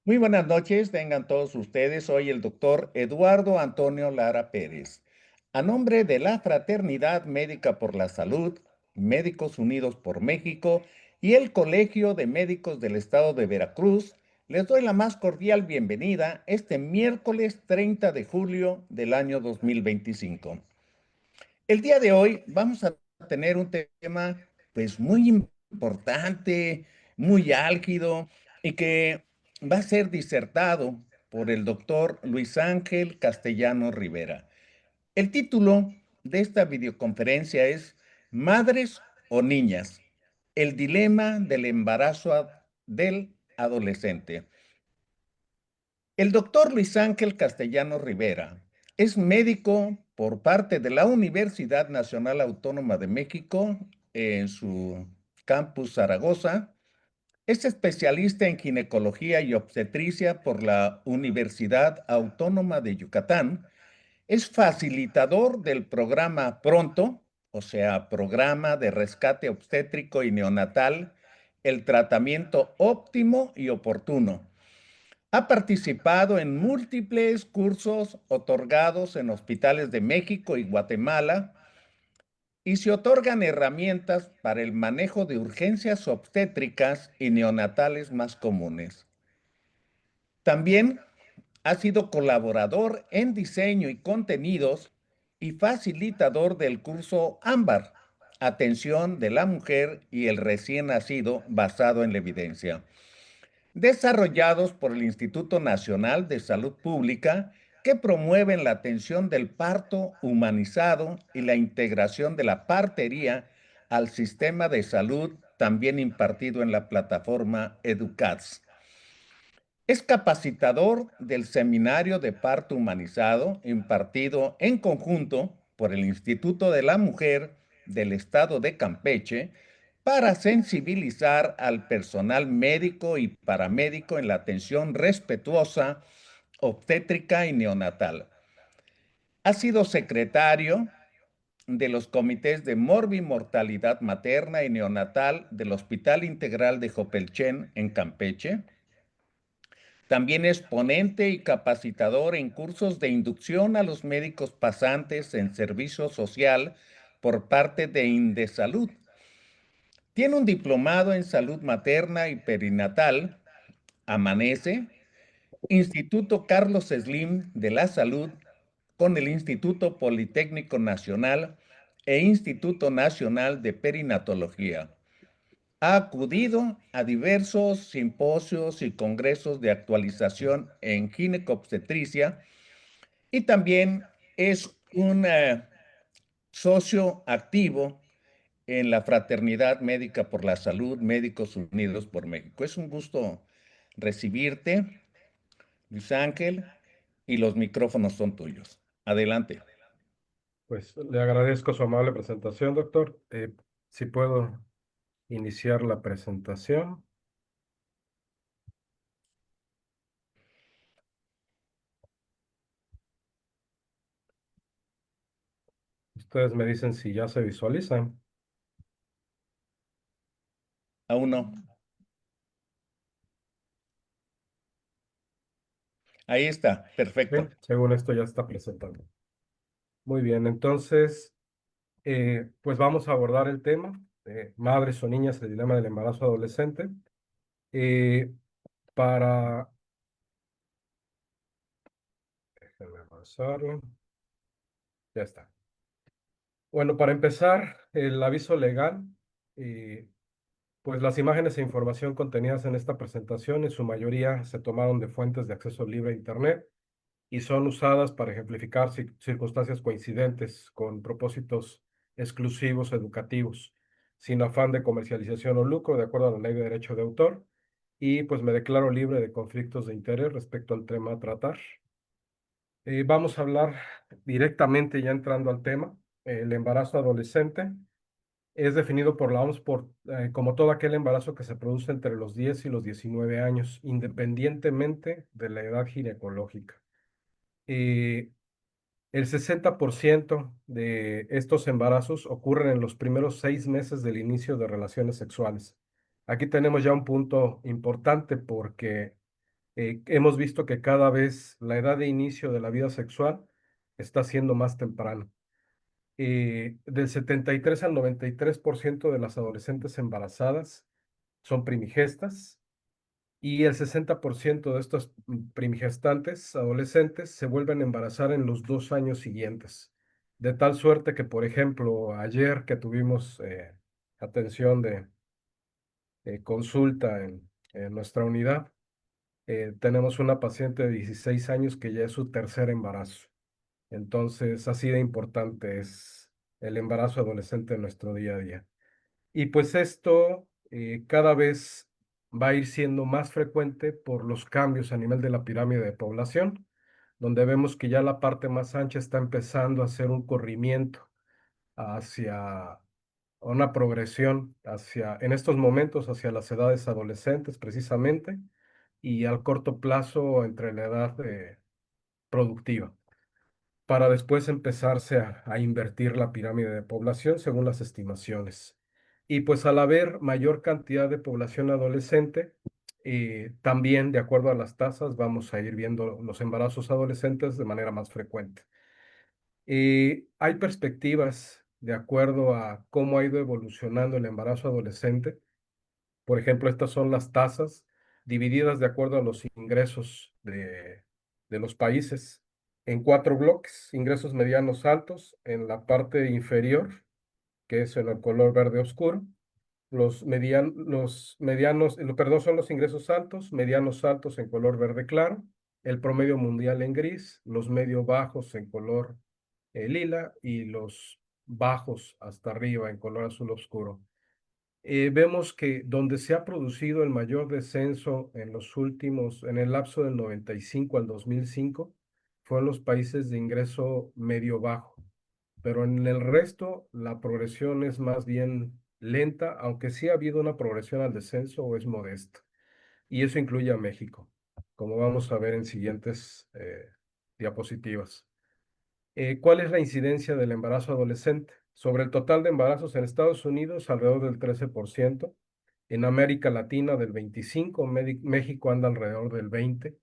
Muy buenas noches, tengan todos ustedes. Soy el doctor Eduardo Antonio Lara Pérez. A nombre de la Fraternidad Médica por la Salud, Médicos Unidos por México y el Colegio de Médicos del Estado de Veracruz, les doy la más cordial bienvenida este miércoles 30 de julio del año 2025. El día de hoy vamos a tener un tema pues muy importante, muy álgido y que va a ser disertado por el doctor Luis Ángel Castellano Rivera. El título de esta videoconferencia es ¿Madres o niñas? El dilema del embarazo del adolescente. El doctor Luis Ángel Castellano Rivera es médico por parte de la Universidad Nacional Autónoma de México en su campus Zaragoza. Es especialista en ginecología y obstetricia por la Universidad Autónoma de Yucatán. Es facilitador del programa Pronto, o sea, programa de rescate obstétrico y neonatal, el tratamiento óptimo y oportuno. Ha participado en múltiples cursos otorgados en hospitales de México y Guatemala y se otorgan herramientas para el manejo de urgencias obstétricas y neonatales más comunes. También ha sido colaborador en diseño y contenidos y facilitador del curso Ámbar, Atención de la Mujer y el Recién Nacido basado en la evidencia, desarrollados por el Instituto Nacional de Salud Pública, que promueven la atención del parto humanizado y la integración de la partería al sistema de salud, también impartido en la plataforma EduCats. Es capacitador del Seminario de Parto Humanizado, impartido en conjunto por el Instituto de la Mujer del Estado de Campeche, para sensibilizar al personal médico y paramédico en la atención respetuosa, obstétrica y neonatal. Ha sido secretario de los comités de morbimortalidad materna y neonatal del Hospital Integral de Jopelchen en Campeche. También es ponente y capacitador en cursos de inducción a los médicos pasantes en servicio social por parte de Indesalud. Tiene un diplomado en salud materna y perinatal, Amanece, Instituto Carlos Slim de la Salud, con el Instituto Politécnico Nacional e Instituto Nacional de Perinatología. Ha acudido a diversos simposios y congresos de actualización en ginecobstetricia y también es un socio activo en la Fraternidad Médica por la Salud, Médicos Unidos por México. Es un gusto recibirte, Luis Ángel, y los micrófonos son tuyos. Adelante. Pues le agradezco su amable presentación, doctor. Si puedo iniciar la presentación. Ustedes me dicen si ya se visualizan. Aún no. Ahí está, perfecto. Bien, según esto ya está presentado. Muy bien, entonces, pues vamos a abordar el tema de madres o niñas, el dilema del embarazo adolescente. Eh, para, déjenme avanzarlo. Ya está. Bueno, para empezar, el aviso legal. eh, Pues las imágenes e información contenidas en esta presentación en su mayoría se tomaron de fuentes de acceso libre a Internet y son usadas para ejemplificar circunstancias coincidentes con propósitos exclusivos educativos, sin afán de comercialización o lucro, de acuerdo a la ley de derecho de autor, y pues me declaro libre de conflictos de interés respecto al tema a tratar. Vamos a hablar directamente ya entrando al tema, el embarazo adolescente. Es definido por la OMS como todo aquel embarazo que se produce entre los 10 y los 19 años, independientemente de la edad ginecológica. Eh, el 60% de estos embarazos ocurren en los primeros 6 meses del inicio de relaciones sexuales. Aquí tenemos ya un punto importante porque Hemos visto que cada vez la edad de inicio de la vida sexual está siendo más temprana. Del 73 al 93% de las adolescentes embarazadas son primigestas y el 60% de estos primigestantes adolescentes se vuelven a embarazar en los 2 años siguientes. De tal suerte que, por ejemplo, ayer que tuvimos atención de consulta en nuestra unidad, tenemos una paciente de 16 años que ya es su tercer embarazo. Entonces, así de importante es el embarazo adolescente en nuestro día a día. Y pues esto cada vez va a ir siendo más frecuente por los cambios a nivel de la pirámide de población, donde vemos que ya la parte más ancha está empezando a hacer un corrimiento hacia una progresión hacia, en estos momentos, hacia las edades adolescentes precisamente, y al corto plazo entre la edad productiva, para después empezarse a invertir la pirámide de población según las estimaciones. Y pues al haber mayor cantidad de población adolescente, también de acuerdo a las tasas vamos a ir viendo los embarazos adolescentes de manera más frecuente. Hay perspectivas de acuerdo a cómo ha ido evolucionando el embarazo adolescente. Por ejemplo, estas son las tasas divididas de acuerdo a los ingresos de los países en 4 bloques: ingresos medianos altos en la parte inferior, que es en el color verde oscuro. Los medianos, perdón, son los ingresos altos, medianos altos en color verde claro, el promedio mundial en gris, los medio bajos en color lila y los bajos hasta arriba en color azul oscuro. Vemos que donde se ha producido el mayor descenso en los últimos, en el lapso del 95 al 2005, fueron los países de ingreso medio bajo, pero en el resto la progresión es más bien lenta, aunque sí ha habido una progresión al descenso o es modesta. Y eso incluye a México, como vamos a ver en siguientes diapositivas. ¿Cuál es la incidencia del embarazo adolescente? Sobre el total de embarazos en Estados Unidos, alrededor del 13%, en América Latina del 25%, México anda alrededor del 20%,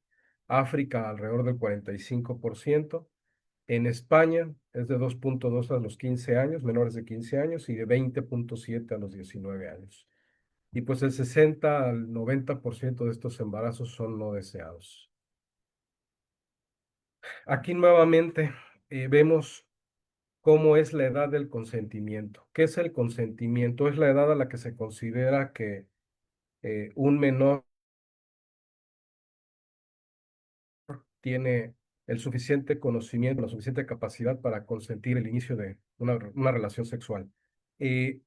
África alrededor del 45%, en España es de 2.2 a los 15 años, menores de 15 años, y de 20.7 a los 19 años. Y pues el 60 al 90% de estos embarazos son no deseados. Aquí nuevamente vemos cómo es la edad del consentimiento. ¿Qué es el consentimiento? Es la edad a la que se considera que un menor tiene el suficiente conocimiento, la suficiente capacidad para consentir el inicio de una relación sexual. Eh,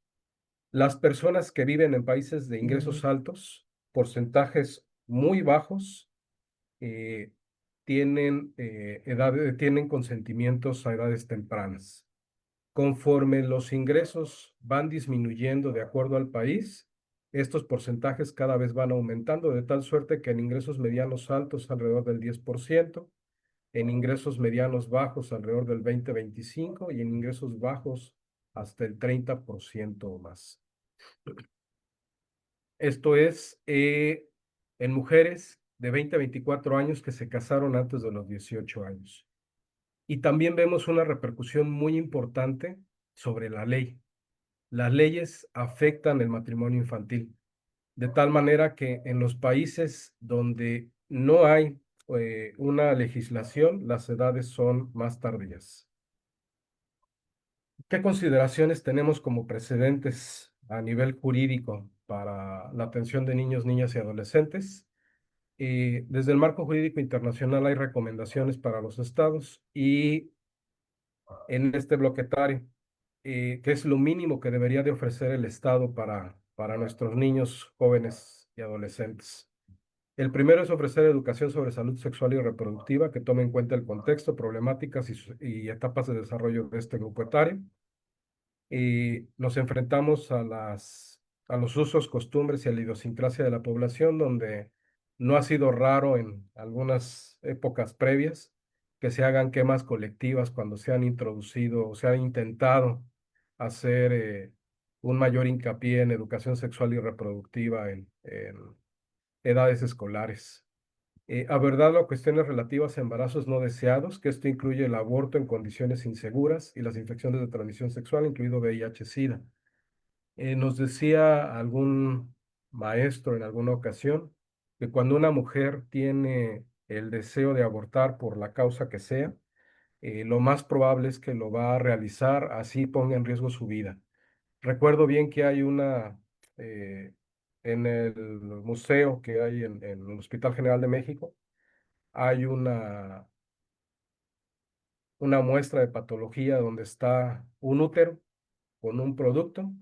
las personas que viven en países de ingresos altos, porcentajes muy bajos, eh, tienen consentimientos a edades tempranas. Conforme los ingresos van disminuyendo de acuerdo al país, estos porcentajes cada vez van aumentando, de tal suerte que en ingresos medianos altos alrededor del 10%, en ingresos medianos bajos alrededor del 20-25% y en ingresos bajos hasta el 30% o más. Esto es en mujeres de 20 a 24 años que se casaron antes de los 18 años. Y también vemos una repercusión muy importante sobre la ley. Las leyes afectan el matrimonio infantil, de tal manera que en los países donde no hay una legislación, las edades son más tardías. ¿Qué consideraciones tenemos como precedentes a nivel jurídico para la atención de niños, niñas y adolescentes? Desde el marco jurídico internacional hay recomendaciones para los estados y en este bloque etario, que es lo mínimo que debería de ofrecer el Estado para nuestros niños, jóvenes y adolescentes. El primero es ofrecer educación sobre salud sexual y reproductiva que tome en cuenta el contexto, problemáticas y etapas de desarrollo de este grupo etario. Nos enfrentamos a los usos, costumbres y a la idiosincrasia de la población, donde no ha sido raro en algunas épocas previas que se hagan quemas colectivas cuando se han introducido o se ha intentado hacer un mayor hincapié en educación sexual y reproductiva en edades escolares. Abordar las cuestiones relativas a embarazos no deseados, que esto incluye el aborto en condiciones inseguras y las infecciones de transmisión sexual, incluido VIH-Sida. Nos decía algún maestro en alguna ocasión que cuando una mujer tiene el deseo de abortar por la causa que sea, lo más probable es que lo va a realizar, así ponga en riesgo su vida. Recuerdo bien que hay eh, en el museo que hay en el Hospital General de México, hay una muestra de patología donde está un útero con un producto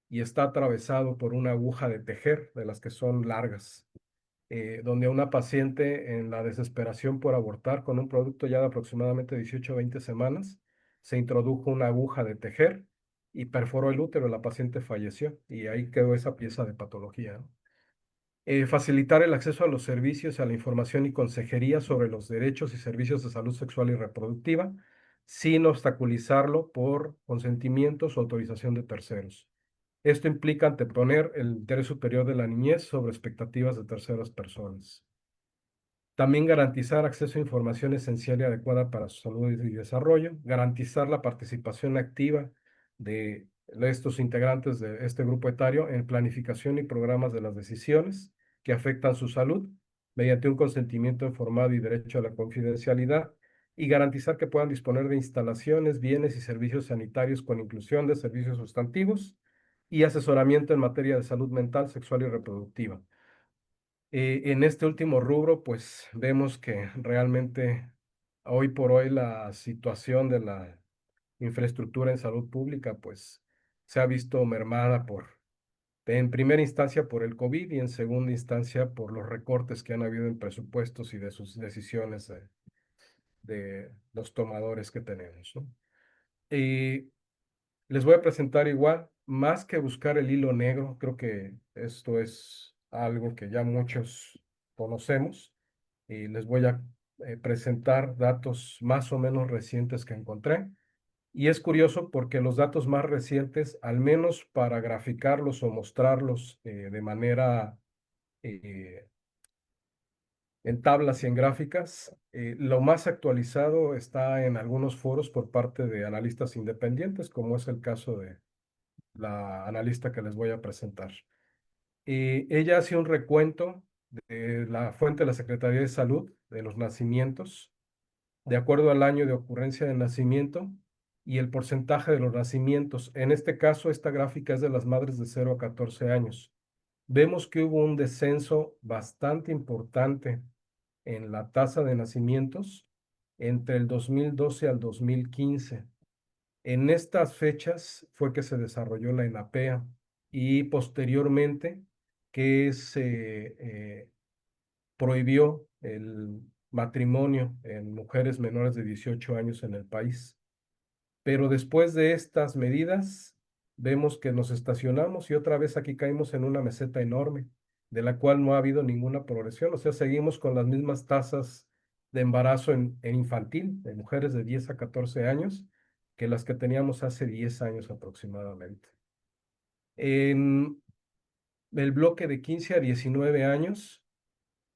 y está atravesado por una aguja de tejer, de las que son largas, donde una paciente en la desesperación por abortar con un producto ya de aproximadamente 18 o 20 semanas, se introdujo una aguja de tejer y perforó el útero, la paciente falleció y ahí quedó esa pieza de patología, ¿no? Facilitar el acceso a los servicios, a la información y consejería sobre los derechos y servicios de salud sexual y reproductiva, sin obstaculizarlo por consentimientos o autorización de terceros. Esto implica anteponer el interés superior de la niñez sobre expectativas de terceras personas. También garantizar acceso a información esencial y adecuada para su salud y desarrollo, garantizar la participación activa de estos integrantes de este grupo etario en planificación y programas de las decisiones que afectan su salud mediante un consentimiento informado y derecho a la confidencialidad, y garantizar que puedan disponer de instalaciones, bienes y servicios sanitarios con inclusión de servicios sustantivos y asesoramiento en materia de salud mental, sexual y reproductiva. En este último rubro, pues vemos que realmente hoy por hoy la situación de la infraestructura en salud pública, pues se ha visto mermada en primera instancia por el COVID y en segunda instancia por los recortes que han habido en presupuestos y de sus decisiones de los tomadores que tenemos, ¿no? Y les voy a presentar igual, más que buscar el hilo negro, creo que esto es algo que ya muchos conocemos, y les voy a presentar datos más o menos recientes que encontré. Y es curioso porque los datos más recientes, al menos para graficarlos o mostrarlos de manera eh, en tablas y en gráficas, lo más actualizado está en algunos foros por parte de analistas independientes, como es el caso de la analista que les voy a presentar. Ella hace un recuento de la fuente de la Secretaría de Salud, de los nacimientos, de acuerdo al año de ocurrencia de nacimiento y el porcentaje de los nacimientos. En este caso, esta gráfica es de las madres de 0 a 14 años. Vemos que hubo un descenso bastante importante en la tasa de nacimientos entre el 2012 al 2015. En estas fechas fue que se desarrolló la ENAPEA y posteriormente que se prohibió el matrimonio en mujeres menores de 18 años en el país. Pero después de estas medidas, vemos que nos estacionamos y otra vez aquí caímos en una meseta enorme, de la cual no ha habido ninguna progresión. O sea, seguimos con las mismas tasas de embarazo en infantil, de mujeres de 10 a 14 años, que las que teníamos hace 10 años aproximadamente. En el bloque de 15 a 19 años,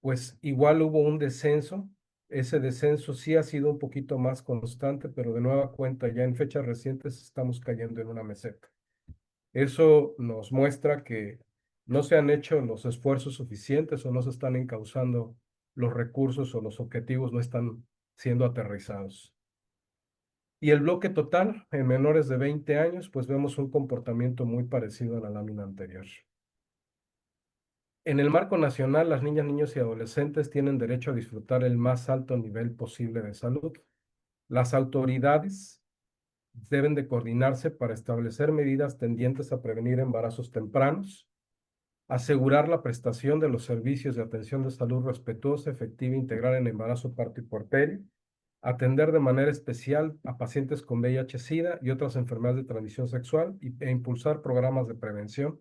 pues igual hubo un descenso. Ese descenso sí ha sido un poquito más constante, pero de nueva cuenta ya en fechas recientes estamos cayendo en una meseta. Eso nos muestra que no se han hecho los esfuerzos suficientes o no se están encauzando los recursos o los objetivos no están siendo aterrizados. Y el bloque total, en menores de 20 años, pues vemos un comportamiento muy parecido a la lámina anterior. En el marco nacional, las niñas, niños y adolescentes tienen derecho a disfrutar el más alto nivel posible de salud. Las autoridades deben de coordinarse para establecer medidas tendientes a prevenir embarazos tempranos, asegurar la prestación de los servicios de atención de salud respetuosa, efectiva e integral en embarazo, parto y puerperio, atender de manera especial a pacientes con VIH-Sida y otras enfermedades de transmisión sexual e impulsar programas de prevención,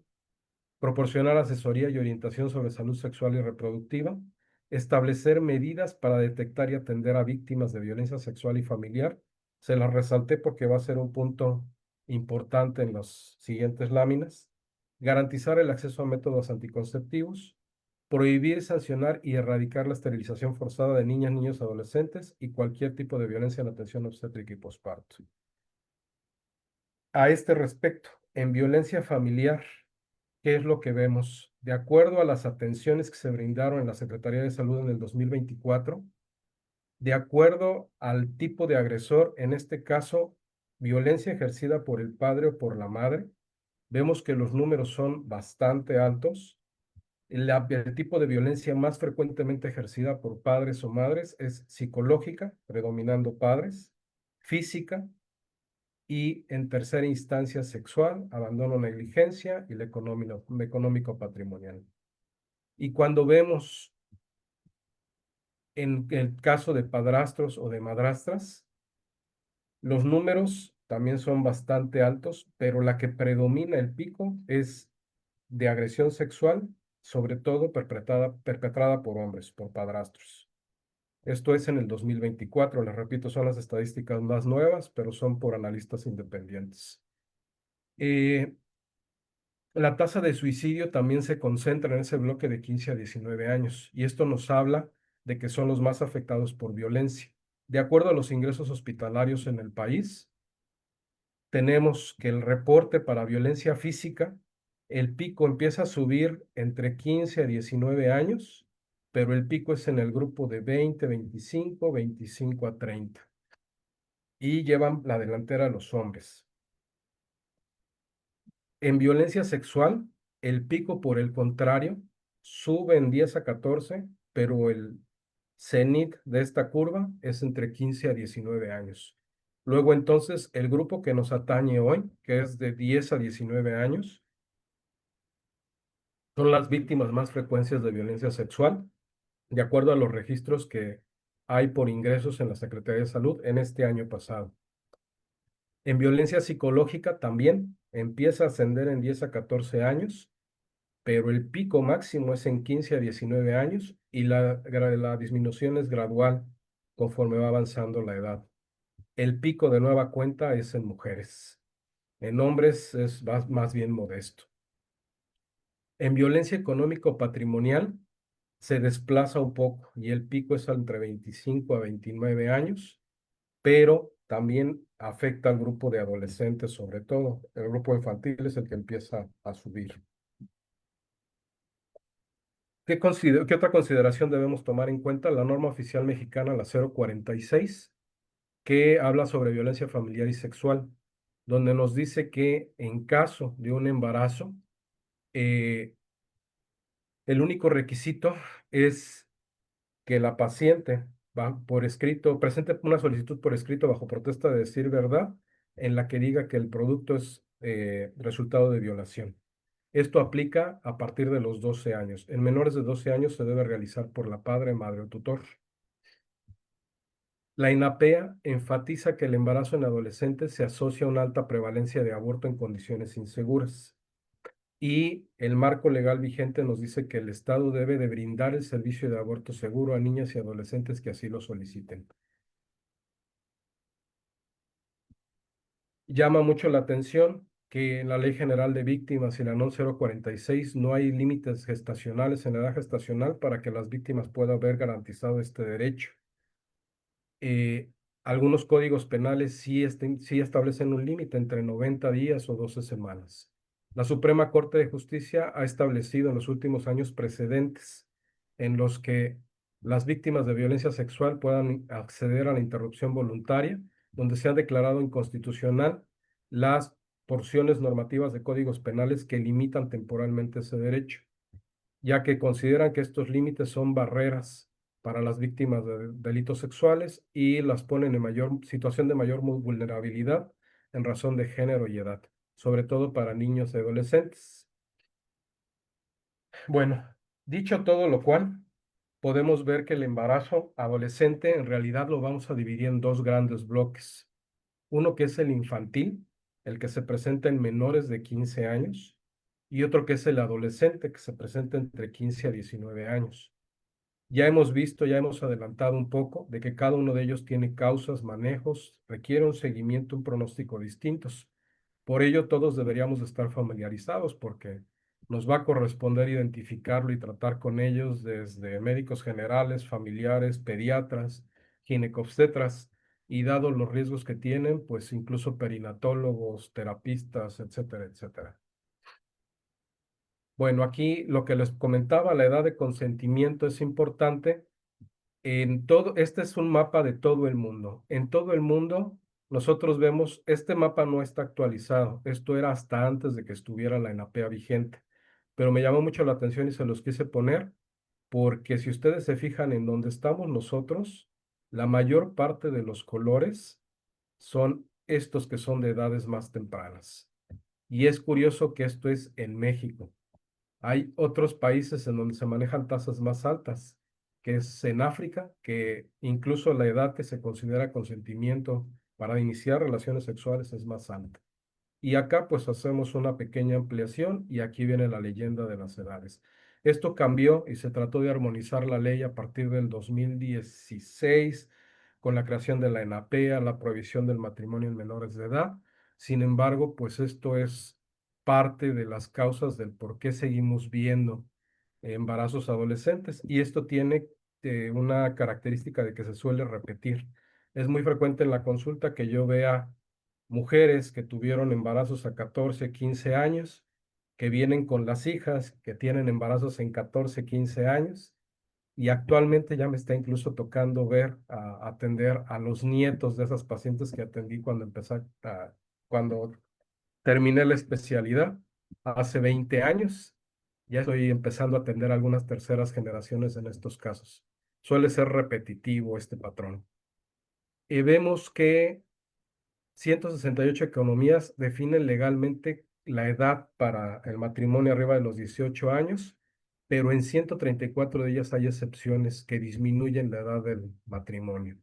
proporcionar asesoría y orientación sobre salud sexual y reproductiva, establecer medidas para detectar y atender a víctimas de violencia sexual y familiar. Se las resalté porque va a ser un punto importante en las siguientes láminas. Garantizar el acceso a métodos anticonceptivos, prohibir, sancionar y erradicar la esterilización forzada de niñas, niños, adolescentes y cualquier tipo de violencia en la atención obstétrica y posparto. A este respecto, en violencia familiar, ¿qué es lo que vemos? De acuerdo a las atenciones que se brindaron en la Secretaría de Salud en el 2024, de acuerdo al tipo de agresor, en este caso, violencia ejercida por el padre o por la madre, vemos que los números son bastante altos. El tipo de violencia más frecuentemente ejercida por padres o madres es psicológica, predominando padres, física y en tercera instancia sexual, abandono, negligencia y la económico-patrimonial. Y cuando vemos en el caso de padrastros o de madrastras, los números también son bastante altos, pero la que predomina el pico es de agresión sexual, sobre todo perpetrada por hombres, por padrastros. Esto es en el 2024, les repito, son las estadísticas más nuevas, pero son por analistas independientes. La tasa de suicidio también se concentra en ese bloque de 15 a 19 años, y esto nos habla de que son los más afectados por violencia. De acuerdo a los ingresos hospitalarios en el país, tenemos que el reporte para violencia física, el pico empieza a subir entre 15 a 19 años, pero el pico es en el grupo de 20, 25, 25 a 30. Y llevan la delantera los hombres. En violencia sexual, el pico, por el contrario, sube en 10 a 14, pero el cenit de esta curva es entre 15 a 19 años. Luego, entonces, el grupo que nos atañe hoy, que es de 10 a 19 años, son las víctimas más frecuentes de violencia sexual, de acuerdo a los registros que hay por ingresos en la Secretaría de Salud en este año pasado. En violencia psicológica también empieza a ascender en 10 a 14 años, pero el pico máximo es en 15 a 19 años y la disminución es gradual conforme va avanzando la edad. El pico de nueva cuenta es en mujeres. En hombres es más bien modesto. En violencia económico-patrimonial se desplaza un poco y el pico es entre 25 a 29 años, pero también afecta al grupo de adolescentes sobre todo. El grupo infantil es el que empieza a subir. ¿Qué otra consideración debemos tomar en cuenta? La norma oficial mexicana, la 046, que habla sobre violencia familiar y sexual, donde nos dice que en caso de un embarazo, eh, el único requisito es que la paciente va por escrito, presente una solicitud por escrito bajo protesta de decir verdad, en la que diga que el producto es resultado de violación. Esto aplica a partir de los 12 años. En menores de 12 años se debe realizar por la padre, madre o tutor. La INAPEA enfatiza que el embarazo en adolescentes se asocia a una alta prevalencia de aborto en condiciones inseguras. Y el marco legal vigente nos dice que el Estado debe de brindar el servicio de aborto seguro a niñas y adolescentes que así lo soliciten. Llama mucho la atención que en la Ley General de Víctimas y la NON 046 no hay límites gestacionales en la edad gestacional para que las víctimas puedan ver garantizado este derecho. Algunos códigos penales sí establecen un límite entre 90 días o 12 semanas. La Suprema Corte de Justicia ha establecido en los últimos años precedentes en los que las víctimas de violencia sexual puedan acceder a la interrupción voluntaria, donde se ha declarado inconstitucional las porciones normativas de códigos penales que limitan temporalmente ese derecho, ya que consideran que estos límites son barreras para las víctimas de delitos sexuales y las ponen en situación de mayor vulnerabilidad en razón de género y edad, sobre todo para niños y adolescentes. Bueno, dicho todo lo cual, podemos ver que el embarazo adolescente en realidad lo vamos a dividir en dos grandes bloques. Uno que es el infantil, el que se presenta en menores de 15 años, y otro que es el adolescente, que se presenta entre 15 a 19 años. Ya hemos visto, ya hemos adelantado un poco de que cada uno de ellos tiene causas, manejos, requiere un seguimiento, un pronóstico distintos. Por ello, todos deberíamos estar familiarizados porque nos va a corresponder identificarlo y tratar con ellos desde médicos generales, familiares, pediatras, ginecobstetras, y dados los riesgos que tienen, pues incluso perinatólogos, terapistas, etcétera, etcétera. Bueno, aquí lo que les comentaba, la edad de consentimiento es importante. En todo, este es un mapa de todo el mundo. En todo el mundo, nosotros vemos, este mapa no está actualizado. Esto era hasta antes de que estuviera la ENAPEA vigente. Pero me llamó mucho la atención y se los quise poner, porque si ustedes se fijan en donde estamos nosotros, la mayor parte de los colores son estos que son de edades más tempranas. Y es curioso que esto es en México. Hay otros países en donde se manejan tasas más altas, que es en África, que incluso la edad que se considera consentimiento para iniciar relaciones sexuales es más alta. Y acá pues hacemos una pequeña ampliación y aquí viene la leyenda de las edades. Esto cambió y se trató de armonizar la ley a partir del 2016 con la creación de la ENAPEA, la prohibición del matrimonio en menores de edad. Sin embargo, pues esto es parte de las causas del por qué seguimos viendo embarazos adolescentes y esto tiene una característica de que se suele repetir. Es muy frecuente en la consulta que yo vea mujeres que tuvieron embarazos a 14, 15 años, que vienen con las hijas, que tienen embarazos en 14, 15 años, y actualmente ya me está incluso tocando ver, atender a los nietos de esas pacientes que atendí cuando cuando terminé la especialidad hace 20 años. Ya estoy empezando a atender algunas terceras generaciones en estos casos. Suele ser repetitivo este patrón. Y vemos que 168 economías definen legalmente la edad para el matrimonio arriba de los 18 años, pero en 134 de ellas hay excepciones que disminuyen la edad del matrimonio.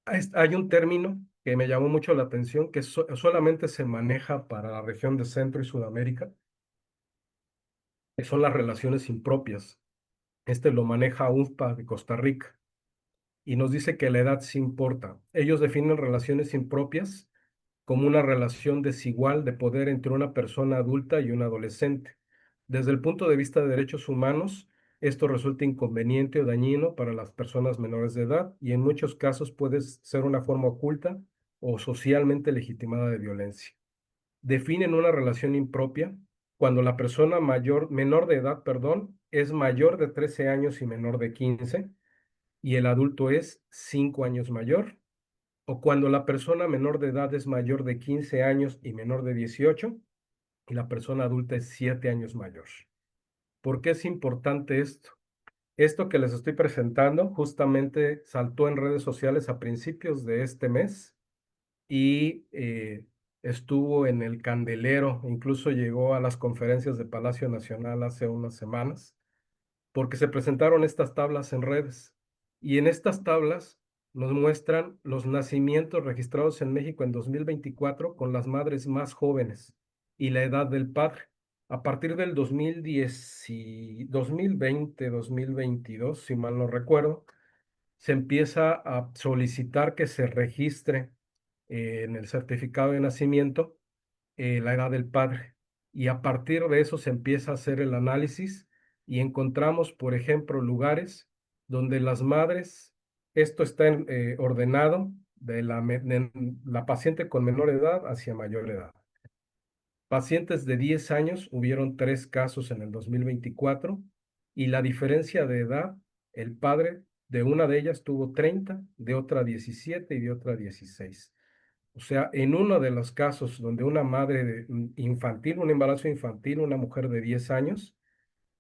Hay un término que me llamó mucho la atención, que solamente se maneja para la región de Centro y Sudamérica, que son las relaciones impropias. Este lo maneja UNFPA de Costa Rica y nos dice que la edad sí importa. Ellos definen relaciones impropias como una relación desigual de poder entre una persona adulta y un adolescente. Desde el punto de vista de derechos humanos, esto resulta inconveniente o dañino para las personas menores de edad y en muchos casos puede ser una forma oculta o socialmente legitimada de violencia. Definen una relación impropia cuando la persona menor de edad, perdón, es mayor de 13 años y menor de 15 y el adulto es 5 años mayor, o cuando la persona menor de edad es mayor de 15 años y menor de 18 y la persona adulta es 7 años mayor. ¿Por qué es importante esto? Esto que les estoy presentando justamente saltó en redes sociales a principios de este mes y estuvo en el candelero, incluso llegó a las conferencias de Palacio Nacional hace unas semanas porque se presentaron estas tablas en redes. Y en estas tablas nos muestran los nacimientos registrados en México en 2024 con las madres más jóvenes y la edad del padre. A partir del 2010 2020, 2022, si mal no recuerdo, se empieza a solicitar que se registre en el certificado de nacimiento la edad del padre. Y a partir de eso se empieza a hacer el análisis y encontramos, por ejemplo, lugares donde las madres, esto está ordenado de la paciente con menor edad hacia mayor edad. Pacientes de 10 años, hubieron 3 casos en el 2024 y la diferencia de edad, el padre de una de ellas tuvo 30, de otra 17 y de otra 16. O sea, en uno de los casos donde una madre infantil, un embarazo infantil, una mujer de 10 años,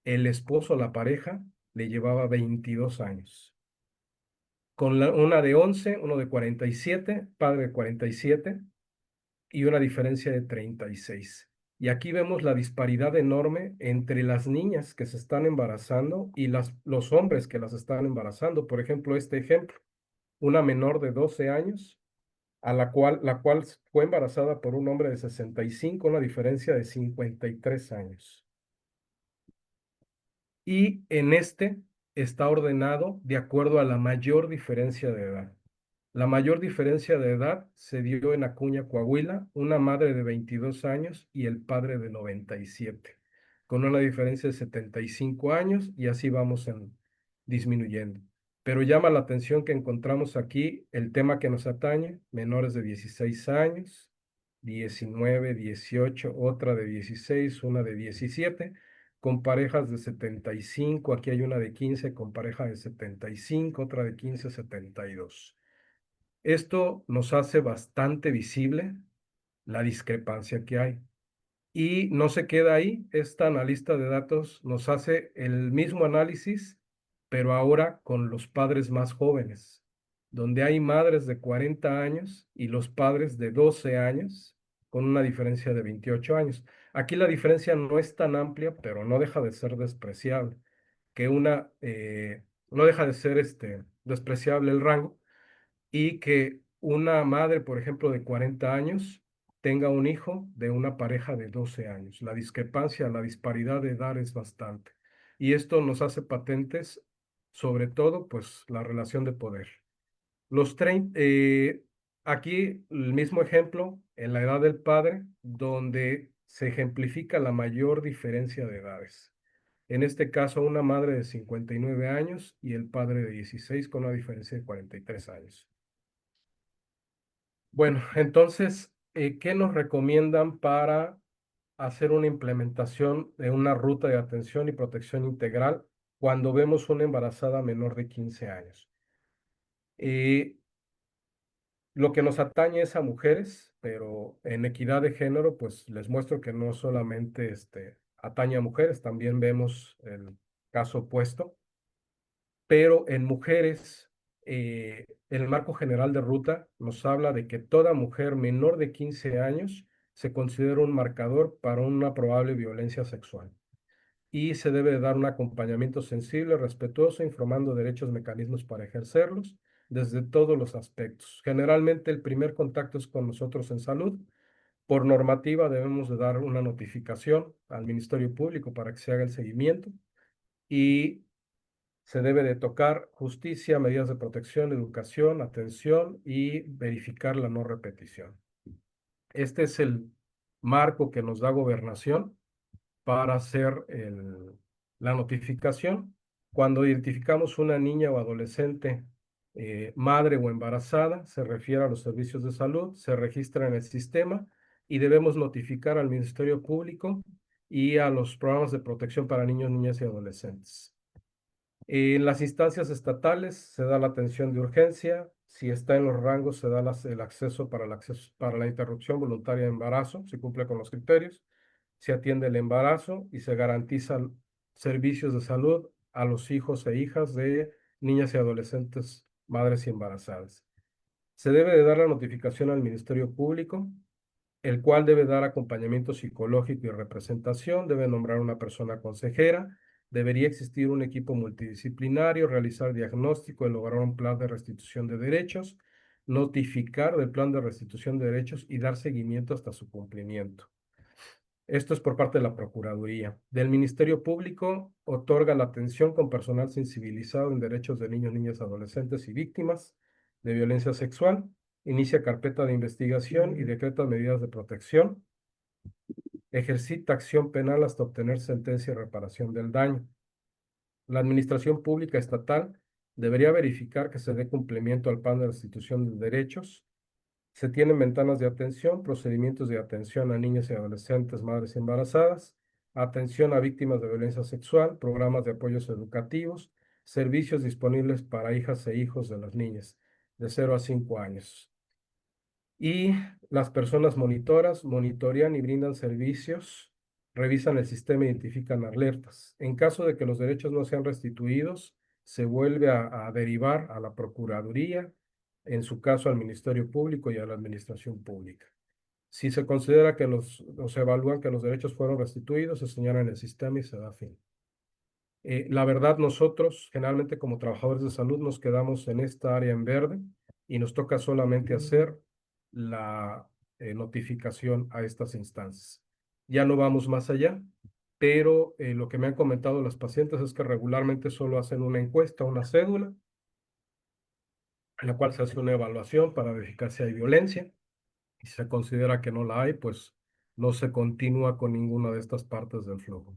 el esposo, la pareja, le llevaba 22 años. Con una de 11, uno de 47, padre de 47, y una diferencia de 36. Y aquí vemos la disparidad enorme entre las niñas que se están embarazando y los hombres que las están embarazando. Por ejemplo, este ejemplo, una menor de 12 años la cual fue embarazada por un hombre de 65, una diferencia de 53 años. Y en este está ordenado de acuerdo a la mayor diferencia de edad. La mayor diferencia de edad se dio en Acuña, Coahuila, una madre de 22 años y el padre de 97. con una diferencia de 75 años y así vamos disminuyendo. Pero llama la atención que encontramos aquí el tema que nos atañe, menores de 16 años, 19, 18, otra de 16, una de 17, con parejas de 75, aquí hay una de 15 con pareja de 75, otra de 15, 72. Esto nos hace bastante visible la discrepancia que hay. Y no se queda ahí, esta analista de datos nos hace el mismo análisis, pero ahora con los padres más jóvenes, donde hay madres de 40 años y los padres de 12 años, con una diferencia de 28 años. Aquí la diferencia no es tan amplia, pero no deja de ser despreciable, que no deja de ser despreciable el rango y que una madre, por ejemplo, de 40 años tenga un hijo de una pareja de 12 años. La discrepancia, la disparidad de edad es bastante. Y esto nos hace patentes, sobre todo, pues, la relación de poder. Aquí el mismo ejemplo en la edad del padre, donde se ejemplifica la mayor diferencia de edades. En este caso, una madre de 59 años y el padre de 16 con una diferencia de 43 años. Bueno, entonces, ¿qué nos recomiendan para hacer una implementación de una ruta de atención y protección integral cuando vemos una embarazada menor de 15 años? Eh, lo que nos atañe es a mujeres, pero en equidad de género, pues les muestro que no solamente atañe a mujeres, también vemos el caso opuesto, pero en mujeres, el marco general de ruta nos habla de que toda mujer menor de 15 años se considera un marcador para una probable violencia sexual y se debe de dar un acompañamiento sensible, respetuoso, informando derechos, mecanismos para ejercerlos desde todos los aspectos. Generalmente el primer contacto es con nosotros en salud. Por normativa debemos de dar una notificación al Ministerio Público para que se haga el seguimiento y se debe de tocar justicia, medidas de protección, educación, atención y verificar la no repetición. Este es el marco que nos da gobernación para hacer la notificación. Cuando identificamos una niña o adolescente, madre o embarazada, se refiere a los servicios de salud, se registra en el sistema y debemos notificar al Ministerio Público y a los programas de protección para niños, niñas y adolescentes. En las instancias estatales se da la atención de urgencia. Si está en los rangos, se da el acceso para la interrupción voluntaria de embarazo, si cumple con los criterios. Se atiende el embarazo y se garantizan servicios de salud a los hijos e hijas de niñas y adolescentes, madres y embarazadas. Se debe de dar la notificación al Ministerio Público, el cual debe dar acompañamiento psicológico y representación, debe nombrar una persona consejera, debería existir un equipo multidisciplinario, realizar diagnóstico, elaborar un plan de restitución de derechos, notificar del plan de restitución de derechos y dar seguimiento hasta su cumplimiento. Esto es por parte de la Procuraduría. Del Ministerio Público otorga la atención con personal sensibilizado en derechos de niños, niñas, adolescentes y víctimas de violencia sexual. Inicia carpeta de investigación y decreta medidas de protección. Ejercita acción penal hasta obtener sentencia y reparación del daño. La Administración Pública Estatal debería verificar que se dé cumplimiento al plan de restitución de derechos. Se tienen ventanas de atención, procedimientos de atención a niños y adolescentes, madres embarazadas, atención a víctimas de violencia sexual, programas de apoyos educativos, servicios disponibles para hijas e hijos de las niñas de 0 a 5 años. Y las personas monitoras monitorean y brindan servicios, revisan el sistema, identifican alertas. En caso de que los derechos no sean restituidos, se vuelve a derivar a la Procuraduría, en su caso al Ministerio Público y a la Administración Pública. Si se considera que o se evalúan que los derechos fueron restituidos, se señala en el sistema y se da fin. La verdad, nosotros generalmente como trabajadores de salud nos quedamos en esta área en verde y nos toca solamente hacer la notificación a estas instancias. Ya no vamos más allá, pero lo que me han comentado los pacientes es que regularmente solo hacen una encuesta, una cédula, en la cual se hace una evaluación para verificar si hay violencia y si se considera que no la hay, pues no se continúa con ninguna de estas partes del flujo.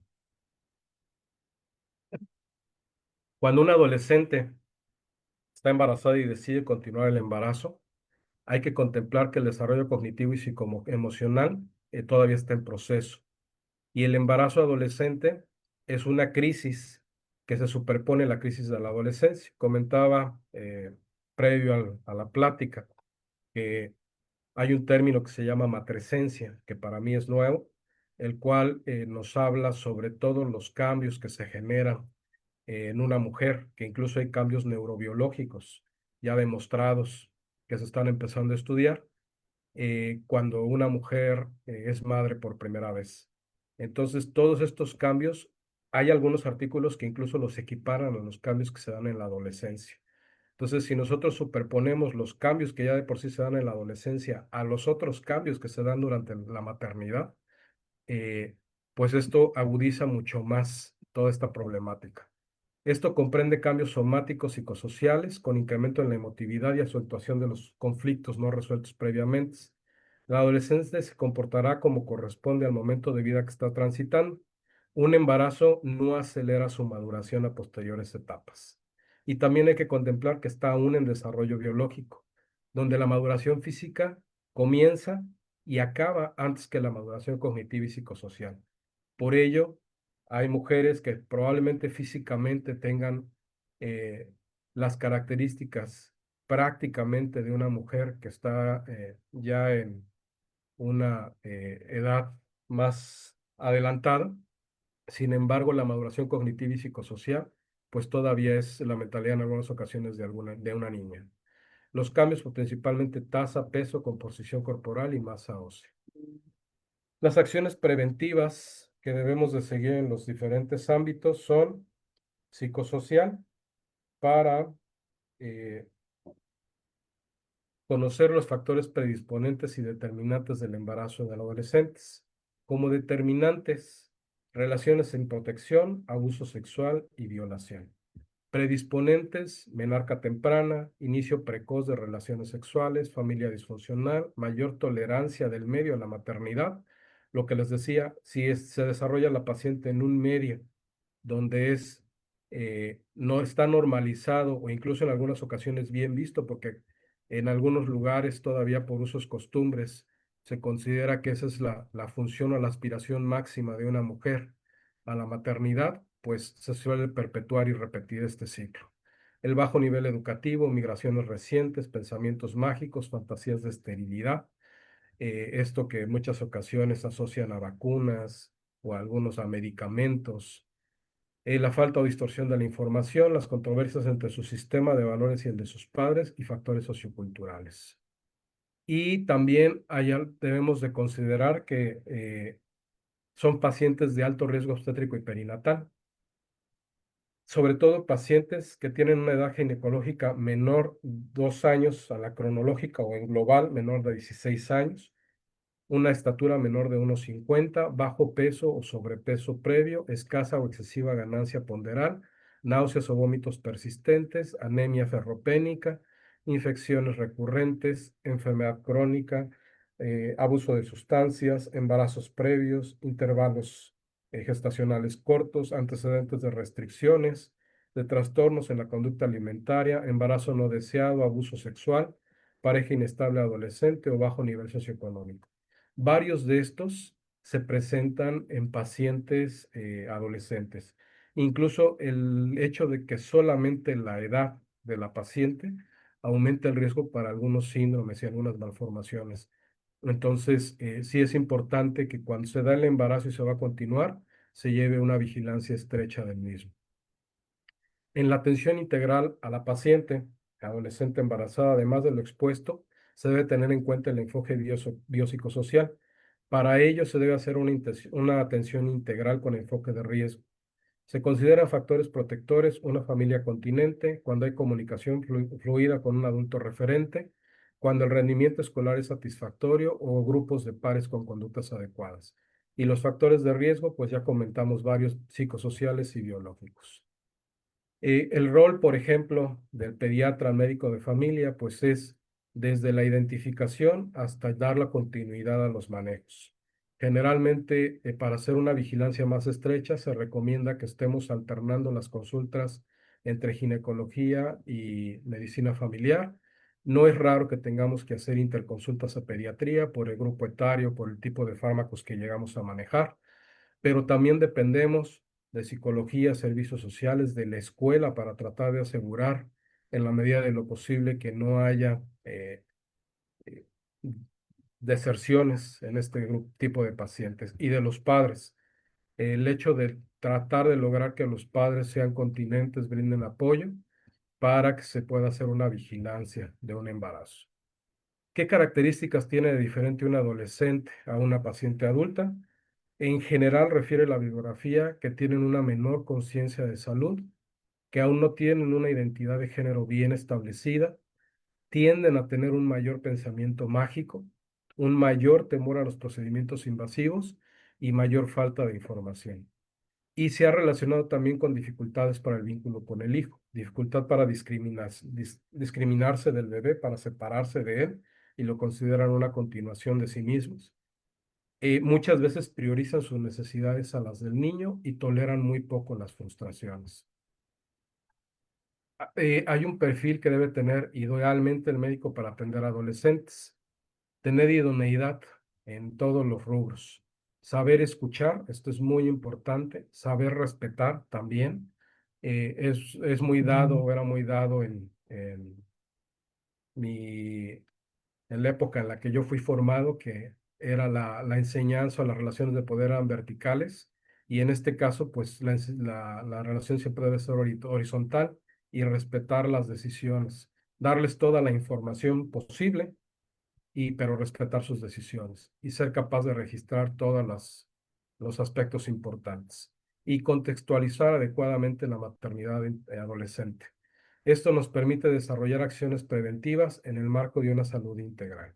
Cuando una adolescente está embarazada y decide continuar el embarazo, hay que contemplar que el desarrollo cognitivo y psicoemocional todavía está en proceso. Y el embarazo adolescente es una crisis que se superpone a la crisis de la adolescencia. Comentaba previo a la plática que hay un término que se llama matrescencia, que para mí es nuevo, el cual nos habla sobre todos los cambios que se generan en una mujer, que incluso hay cambios neurobiológicos ya demostrados que se están empezando a estudiar cuando una mujer es madre por primera vez. Entonces, todos estos cambios, hay algunos artículos que incluso los equiparan a los cambios que se dan en la adolescencia. Entonces, si nosotros superponemos los cambios que ya de por sí se dan en la adolescencia a los otros cambios que se dan durante la maternidad, eh, pues esto agudiza mucho más toda esta problemática. Esto comprende cambios somáticos psicosociales con incremento en la emotividad y acentuación de los conflictos no resueltos previamente. La adolescencia se comportará como corresponde al momento de vida que está transitando. Un embarazo no acelera su maduración a posteriores etapas. Y también hay que contemplar que está aún en desarrollo biológico, donde la maduración física comienza y acaba antes que la maduración cognitiva y psicosocial. Por ello, hay mujeres que probablemente físicamente tengan eh, las características prácticamente de una mujer que está ya en una edad más adelantada. Sin embargo, la maduración cognitiva y psicosocial, pues todavía es la mentalidad en algunas ocasiones de una niña. Los cambios, pues, principalmente tasa, peso, composición corporal y masa ósea. Las acciones preventivas que debemos de seguir en los diferentes ámbitos son psicosocial para eh, conocer los factores predisponentes y determinantes del embarazo de los adolescentes. Como determinantes, relaciones sin protección, abuso sexual y violación. Predisponentes, menarca temprana, inicio precoz de relaciones sexuales, familia disfuncional, mayor tolerancia del medio a la maternidad. Lo que les decía, si se desarrolla la paciente en un medio donde no está normalizado o incluso en algunas ocasiones bien visto, porque en algunos lugares todavía por usos costumbres se considera que esa es la función o la aspiración máxima de una mujer a la maternidad, pues se suele perpetuar y repetir este ciclo. El bajo nivel educativo, migraciones recientes, pensamientos mágicos, fantasías de esterilidad, esto que en muchas ocasiones asocian a vacunas o algunos a medicamentos, la falta o distorsión de la información, las controversias entre su sistema de valores y el de sus padres y factores socioculturales. Y también debemos de considerar que son pacientes de alto riesgo obstétrico y perinatal, sobre todo pacientes que tienen una edad ginecológica menor 2 años a la cronológica o en global menor de 16 años, una estatura menor de 1,50, bajo peso o sobrepeso previo, escasa o excesiva ganancia ponderal, náuseas o vómitos persistentes, anemia ferropénica, infecciones recurrentes, enfermedad crónica, abuso de sustancias, embarazos previos, intervalos gestacionales cortos, antecedentes de restricciones, de trastornos en la conducta alimentaria, embarazo no deseado, abuso sexual, pareja inestable adolescente o bajo nivel socioeconómico. Varios de estos se presentan en pacientes adolescentes. Incluso el hecho de que solamente la edad de la paciente aumenta el riesgo para algunos síndromes y algunas malformaciones. Entonces, sí es importante que cuando se da el embarazo y se va a continuar, se lleve una vigilancia estrecha del mismo. En la atención integral a la paciente adolescente embarazada, además de lo expuesto, se debe tener en cuenta el enfoque biopsicosocial. Para ello se debe hacer una atención integral con enfoque de riesgo. Se consideran factores protectores una familia continente, cuando hay comunicación fluida con un adulto referente, cuando el rendimiento escolar es satisfactorio o grupos de pares con conductas adecuadas. Y los factores de riesgo, pues ya comentamos varios psicosociales y biológicos. El rol, por ejemplo, del pediatra médico de familia, pues es desde la identificación hasta dar la continuidad a los manejos. Generalmente, para hacer una vigilancia más estrecha, se recomienda que estemos alternando las consultas entre ginecología y medicina familiar. No es raro que tengamos que hacer interconsultas a pediatría por el grupo etario, por el tipo de fármacos que llegamos a manejar, pero también dependemos de psicología, servicios sociales, de la escuela para tratar de asegurar en la medida de lo posible que no haya eh, deserciones en este tipo de pacientes y de los padres. El hecho de tratar de lograr que los padres sean continentes, brinden apoyo para que se pueda hacer una vigilancia de un embarazo. ¿Qué características tiene de diferente un adolescente a una paciente adulta? En general refiere la bibliografía que tienen una menor conciencia de salud, que aún no tienen una identidad de género bien establecida, tienden a tener un mayor pensamiento mágico, un mayor temor a los procedimientos invasivos y mayor falta de información. Y se ha relacionado también con dificultades para el vínculo con el hijo, dificultad para discriminarse del bebé, para separarse de él y lo consideran una continuación de sí mismos. Muchas veces priorizan sus necesidades a las del niño y toleran muy poco las frustraciones. Hay un perfil que debe tener idealmente el médico para atender a adolescentes. Tener idoneidad en todos los rubros. Saber escuchar, esto es muy importante. Saber respetar también. Es muy dado, era muy dado mi, en la época en la que yo fui formado, que era la enseñanza, las relaciones de poder eran verticales. Y en este caso, pues la relación siempre debe ser horizontal y respetar las decisiones. Darles toda la información posible pero respetar sus decisiones y ser capaz de registrar los aspectos importantes y contextualizar adecuadamente la maternidad adolescente. Esto nos permite desarrollar acciones preventivas en el marco de una salud integral.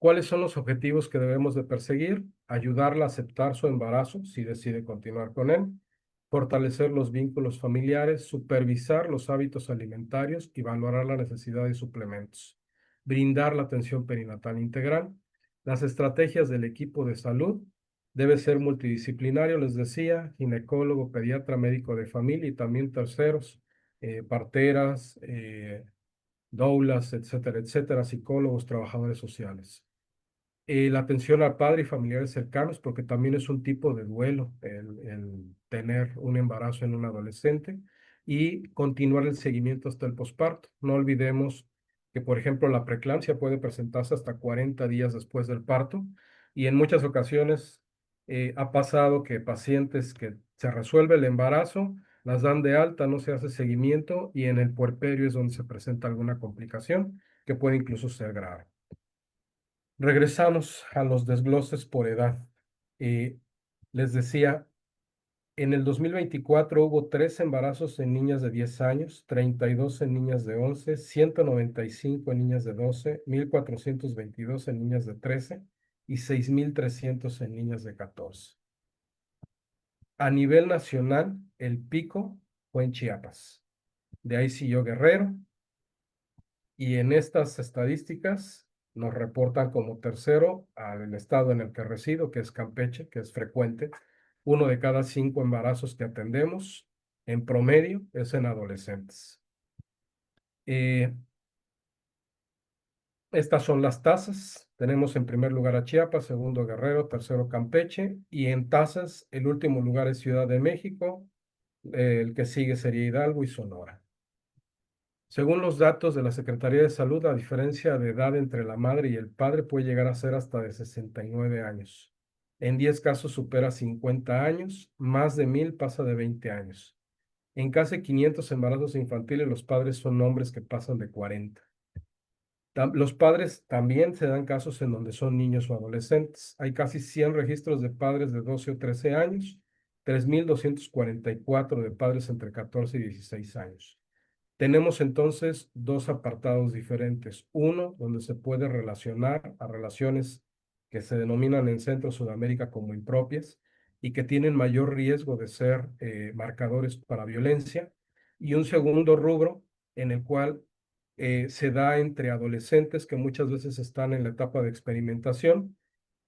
¿Cuáles son los objetivos que debemos de perseguir? Ayudarla a aceptar su embarazo si decide continuar con él, fortalecer los vínculos familiares, supervisar los hábitos alimentarios y valorar la necesidad de suplementos, brindar la atención perinatal integral. Las estrategias del equipo de salud debe ser multidisciplinario, les decía, ginecólogo, pediatra, médico de familia y también terceros, parteras, doulas, etcétera, etcétera, psicólogos, trabajadores sociales. La atención al padre y familiares cercanos, porque también es un tipo de duelo el tener un embarazo en un adolescente y continuar el seguimiento hasta el posparto. No olvidemos que, por ejemplo, la preeclampsia puede presentarse hasta 40 días después del parto y en muchas ocasiones ha pasado que pacientes que se resuelve el embarazo, las dan de alta, no se hace seguimiento y en el puerperio es donde se presenta alguna complicación que puede incluso ser grave. Regresamos a los desgloses por edad. Les decía, en el 2024 hubo 3 embarazos en niñas de 10 años, 32 en niñas de 11, 195 en niñas de 12, 1,422 en niñas de 13 y 6,300 en niñas de 14. A nivel nacional, el pico fue en Chiapas. De ahí siguió Guerrero, y en estas estadísticas nos reportan como tercero al estado en el que resido, que es Campeche, que es frecuente. 1 de cada 5 embarazos que atendemos, en promedio, es en adolescentes. Estas son las tasas. Tenemos en primer lugar a Chiapas, segundo Guerrero, tercero Campeche, y en tasas el último lugar es Ciudad de México, el que sigue sería Hidalgo y Sonora. Según los datos de la Secretaría de Salud, la diferencia de edad entre la madre y el padre puede llegar a ser hasta de 69 años. En 10 casos supera 50 años, más de 1,000 pasa de 20 años. En casi 500 embarazos infantiles, los padres son hombres que pasan de 40. Los padres también se dan casos en donde son niños o adolescentes. Hay casi 100 registros de padres de 12 o 13 años, 3,244 de padres entre 14 y 16 años. Tenemos entonces 2 apartados diferentes. Uno, donde se puede relacionar a relaciones que se denominan en Centro Sudamérica como impropias y que tienen mayor riesgo de ser marcadores para violencia. Y un segundo rubro en el cual se da entre adolescentes que muchas veces están en la etapa de experimentación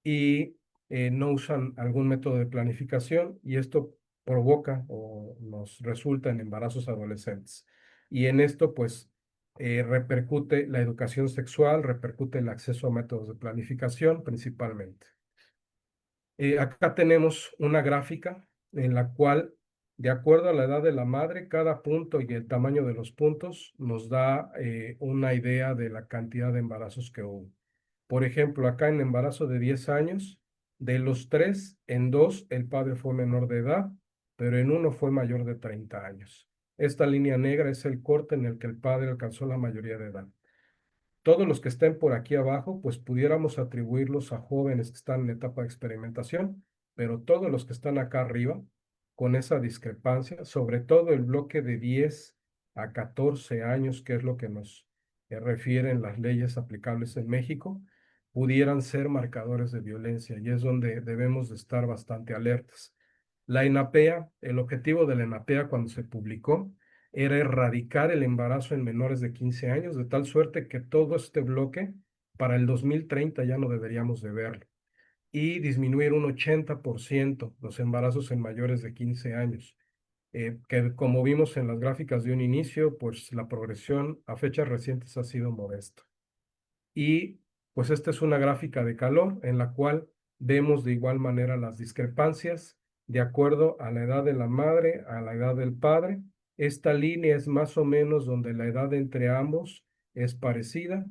y no usan algún método de planificación y esto provoca o nos resulta en embarazos adolescentes. Y en esto, pues, repercute la educación sexual, repercute el acceso a métodos de planificación principalmente. Acá tenemos una gráfica en la cual, de acuerdo a la edad de la madre, cada punto y el tamaño de los puntos nos da una idea de la cantidad de embarazos que hubo. Por ejemplo, acá en embarazo de 10 años, de los 3, en 2 el padre fue menor de edad, pero en uno fue mayor de 30 años. Esta línea negra es el corte en el que el padre alcanzó la mayoría de edad. Todos los que estén por aquí abajo, pues pudiéramos atribuirlos a jóvenes que están en etapa de experimentación, pero todos los que están acá arriba, con esa discrepancia, sobre todo el bloque de 10 a 14 años, que es lo que nos refieren las leyes aplicables en México, pudieran ser marcadores de violencia y es donde debemos de estar bastante alertas. La ENAPEA, el objetivo de la ENAPEA cuando se publicó era erradicar el embarazo en menores de 15 años, de tal suerte que todo este bloque para el 2030 ya no deberíamos de verlo, y disminuir un 80% los embarazos en mayores de 15 años, que como vimos en las gráficas de un inicio, pues la progresión a fechas recientes ha sido modesta. Y pues esta es una gráfica de calor en la cual vemos de igual manera las discrepancias de acuerdo a la edad de la madre, a la edad del padre. Esta línea es más o menos donde la edad entre ambos es parecida.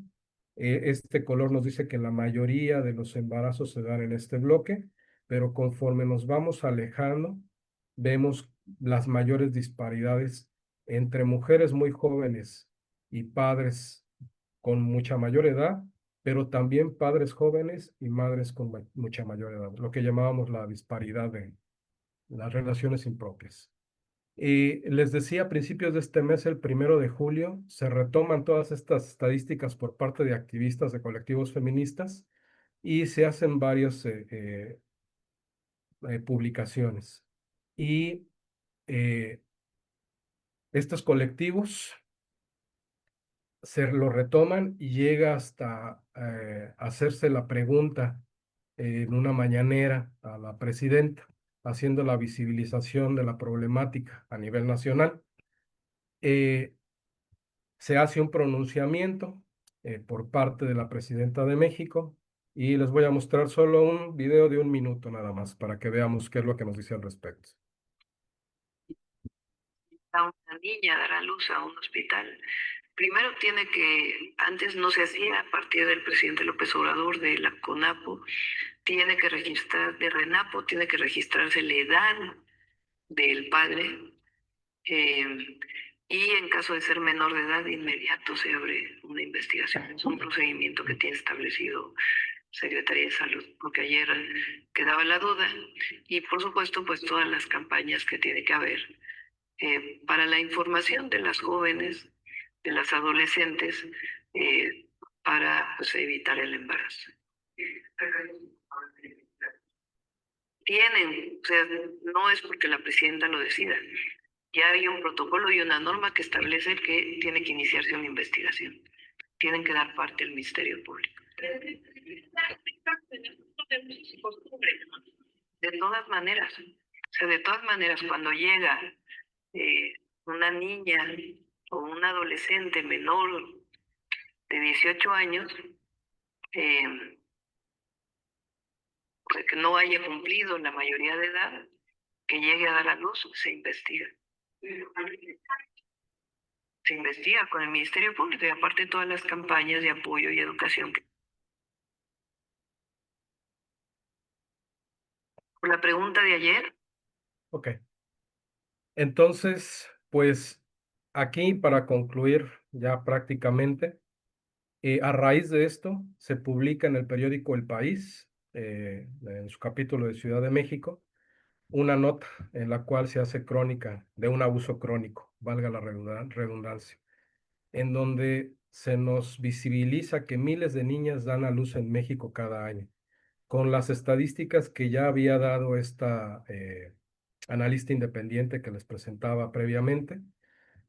Este color nos dice que la mayoría de los embarazos se dan en este bloque, pero conforme nos vamos alejando, vemos las mayores disparidades entre mujeres muy jóvenes y padres con mucha mayor edad, pero también padres jóvenes y madres con mucha mayor edad, lo que llamábamos la disparidad de las relaciones impropias. Y les decía, a principios de este mes, el 1 de julio, se retoman todas estas estadísticas por parte de activistas de colectivos feministas y se hacen varias publicaciones. Y estos colectivos se lo retoman y llega hasta hacerse la pregunta en una mañanera a la presidenta, haciendo la visibilización de la problemática a nivel nacional. Eh, Se hace un pronunciamiento por parte de la presidenta de México y les voy a mostrar solo un video de 1 minuto nada más para que veamos qué es lo que nos dice al respecto. A una niña dar a luz a un hospital, primero tiene que, antes no se hacía, a partir del presidente López Obrador, de la CONAPO, tiene que registrar, de RENAPO, tiene que registrarse la edad del padre, y en caso de ser menor de edad, de inmediato se abre una investigación. Es un procedimiento que tiene establecido Secretaría de Salud, porque ayer quedaba la duda, y por supuesto, pues todas las campañas que tiene que haber para la información de las jóvenes, de las adolescentes, para pues, evitar el embarazo. Tienen, o sea, no es porque la presidenta lo decida. Ya hay un protocolo y una norma que establece que tiene que iniciarse una investigación. Tienen que dar parte al Ministerio Público. De todas maneras, o sea, de todas maneras, cuando llega una niña o un adolescente menor de 18 años, o sea, que no haya cumplido la mayoría de edad, que llegue a dar a luz, se investiga. Se investiga con el Ministerio Público y aparte todas las campañas de apoyo y educación. Por la pregunta de ayer. Ok. Entonces, pues aquí para concluir ya prácticamente, a raíz de esto se publica en el periódico El País, en su capítulo de Ciudad de México, una nota en la cual se hace crónica de un abuso crónico, valga la redundancia, en donde se nos visibiliza que miles de niñas dan a luz en México cada año, con las estadísticas que ya había dado esta analista independiente que les presentaba previamente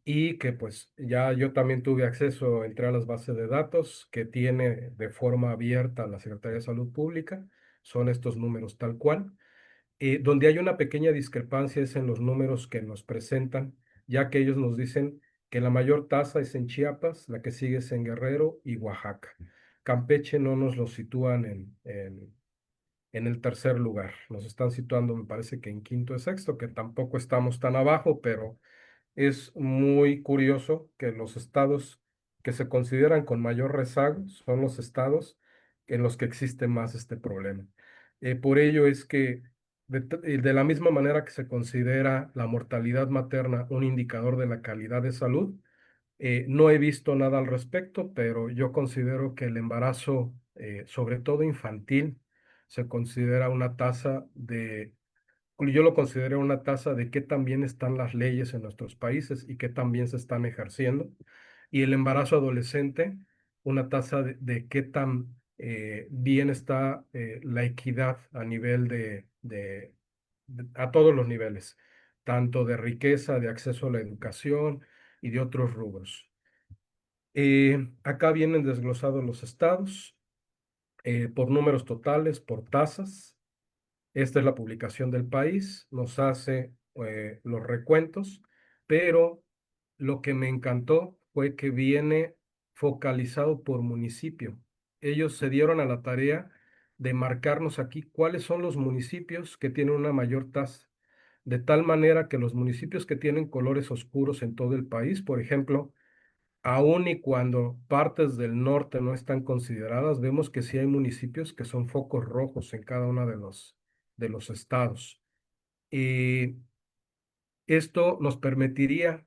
y que pues ya yo también tuve acceso, entré a las bases de datos que tiene de forma abierta la Secretaría de Salud Pública, son estos números tal cual. Donde hay una pequeña discrepancia es en los números que nos presentan, ya que ellos nos dicen que la mayor tasa es en Chiapas, la que sigue es en Guerrero y Oaxaca. Campeche no nos lo sitúan en el tercer lugar. Nos están situando, me parece que en quinto y sexto, que tampoco estamos tan abajo, pero es muy curioso que los estados que se consideran con mayor rezago son los estados en los que existe más este problema. Por ello es que de la misma manera que se considera la mortalidad materna un indicador de la calidad de salud, no he visto nada al respecto, pero yo considero que el embarazo, sobre todo infantil, se considera una tasa de yo lo considero una tasa de qué tan bien están las leyes en nuestros países y qué tan bien se están ejerciendo. Y el embarazo adolescente, una tasa de qué tan bien está la equidad a nivel a todos los niveles, tanto de riqueza, de acceso a la educación y de otros rubros. Acá vienen desglosados los estados por números totales, por tasas. Esta es la publicación del país, nos hace los recuentos, pero lo que me encantó fue que viene focalizado por municipio. Ellos se dieron a la tarea de marcarnos aquí cuáles son los municipios que tienen una mayor tasa, de tal manera que los municipios que tienen colores oscuros en todo el país, por ejemplo, aun y cuando partes del norte no están consideradas, vemos que sí hay municipios que son focos rojos en cada uno de los estados. Y esto nos permitiría,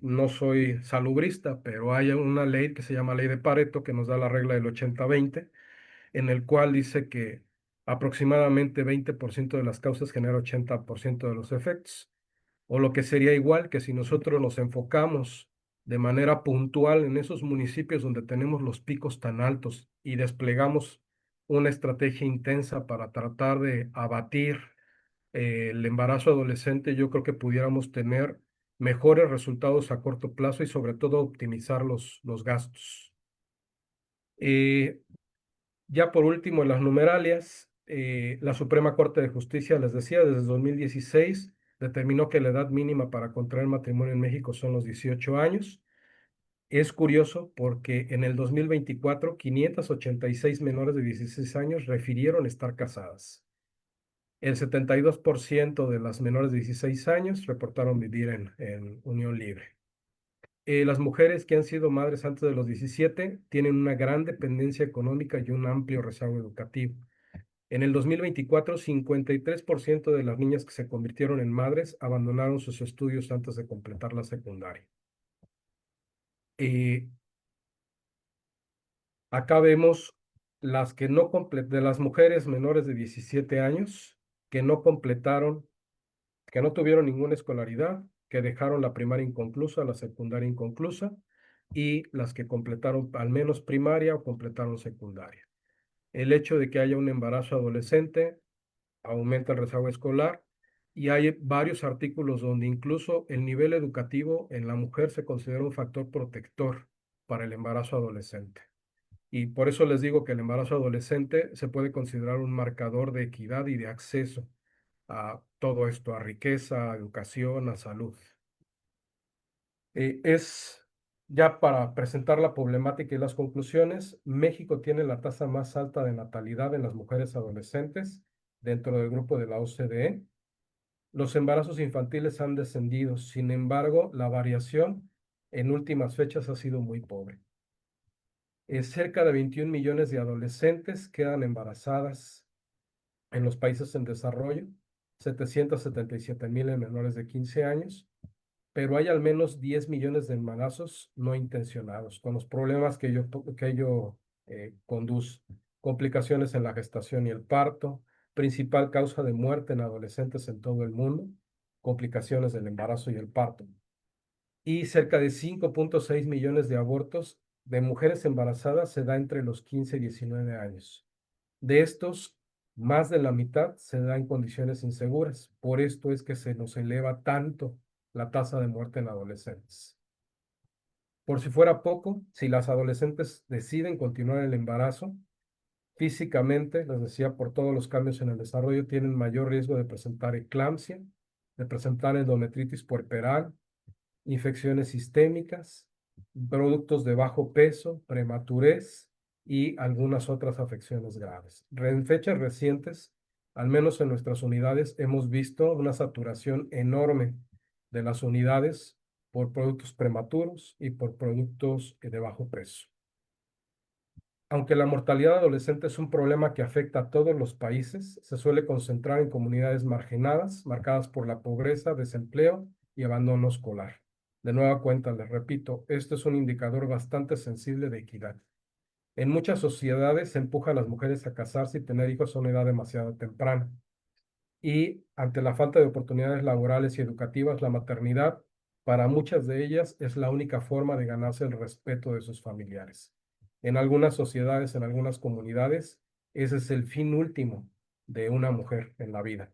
no soy salubrista, pero hay una ley que se llama Ley de Pareto que nos da la regla del 80-20, en el cual dice que aproximadamente 20% de las causas genera 80% de los efectos. O lo que sería igual que si nosotros nos enfocamos de manera puntual en esos municipios donde tenemos los picos tan altos y desplegamos una estrategia intensa para tratar de abatir el embarazo adolescente, yo creo que pudiéramos tener mejores resultados a corto plazo y sobre todo optimizar los gastos. Ya por último, en las numeralias, la Suprema Corte de Justicia, les decía, desde 2016 determinó que la edad mínima para contraer matrimonio en México son los 18 años. Es curioso porque en el 2024, 586 menores de 16 años refirieron estar casadas. El 72% de las menores de 16 años reportaron vivir en unión libre. Las mujeres que han sido madres antes de los 17 tienen una gran dependencia económica y un amplio rezago educativo. En el 2024, 53% de las niñas que se convirtieron en madres abandonaron sus estudios antes de completar la secundaria. Acá vemos las que no de las mujeres menores de 17 años que no completaron, que no tuvieron ninguna escolaridad, que dejaron la primaria inconclusa, la secundaria inconclusa, y las que completaron al menos primaria o completaron secundaria. El hecho de que haya un embarazo adolescente aumenta el rezago escolar y hay varios artículos donde incluso el nivel educativo en la mujer se considera un factor protector para el embarazo adolescente. Y por eso les digo que el embarazo adolescente se puede considerar un marcador de equidad y de acceso a todo esto, a riqueza, a educación, a salud. Ya para presentar la problemática y las conclusiones, México tiene la tasa más alta de natalidad en las mujeres adolescentes dentro del grupo de la OCDE. Los embarazos infantiles han descendido, sin embargo, la variación en últimas fechas ha sido muy pobre. Cerca de 21 millones de adolescentes quedan embarazadas en los países en desarrollo, 777,000 en menores de 15 años, pero hay al menos 10 millones de embarazos no intencionados, con los problemas que ello conduce. Complicaciones en la gestación y el parto, principal causa de muerte en adolescentes en todo el mundo, complicaciones del embarazo y el parto. Y cerca de 5,6 millones de abortos de mujeres embarazadas se da entre los 15 y 19 años. De estos, más de la mitad se da en condiciones inseguras. Por esto es que se nos eleva tanto la tasa de muerte en adolescentes. Por si fuera poco, si las adolescentes deciden continuar el embarazo, Físicamente, les decía, por todos los cambios en el desarrollo, tienen mayor riesgo de presentar eclampsia, de presentar endometritis puerperal, infecciones sistémicas, productos de bajo peso, prematurez y algunas otras afecciones graves. En fechas recientes, al menos en nuestras unidades, hemos visto una saturación enorme de las unidades por productos prematuros y por productos de bajo peso. Aunque la mortalidad adolescente es un problema que afecta a todos los países, se suele concentrar en comunidades marginadas, marcadas por la pobreza, desempleo y abandono escolar. De nueva cuenta, les repito, esto es un indicador bastante sensible de equidad. En muchas sociedades se empuja a las mujeres a casarse y tener hijos a una edad demasiado temprana. Y ante la falta de oportunidades laborales y educativas, la maternidad, para muchas de ellas, es la única forma de ganarse el respeto de sus familiares. En algunas sociedades, en algunas comunidades, ese es el fin último de una mujer en la vida,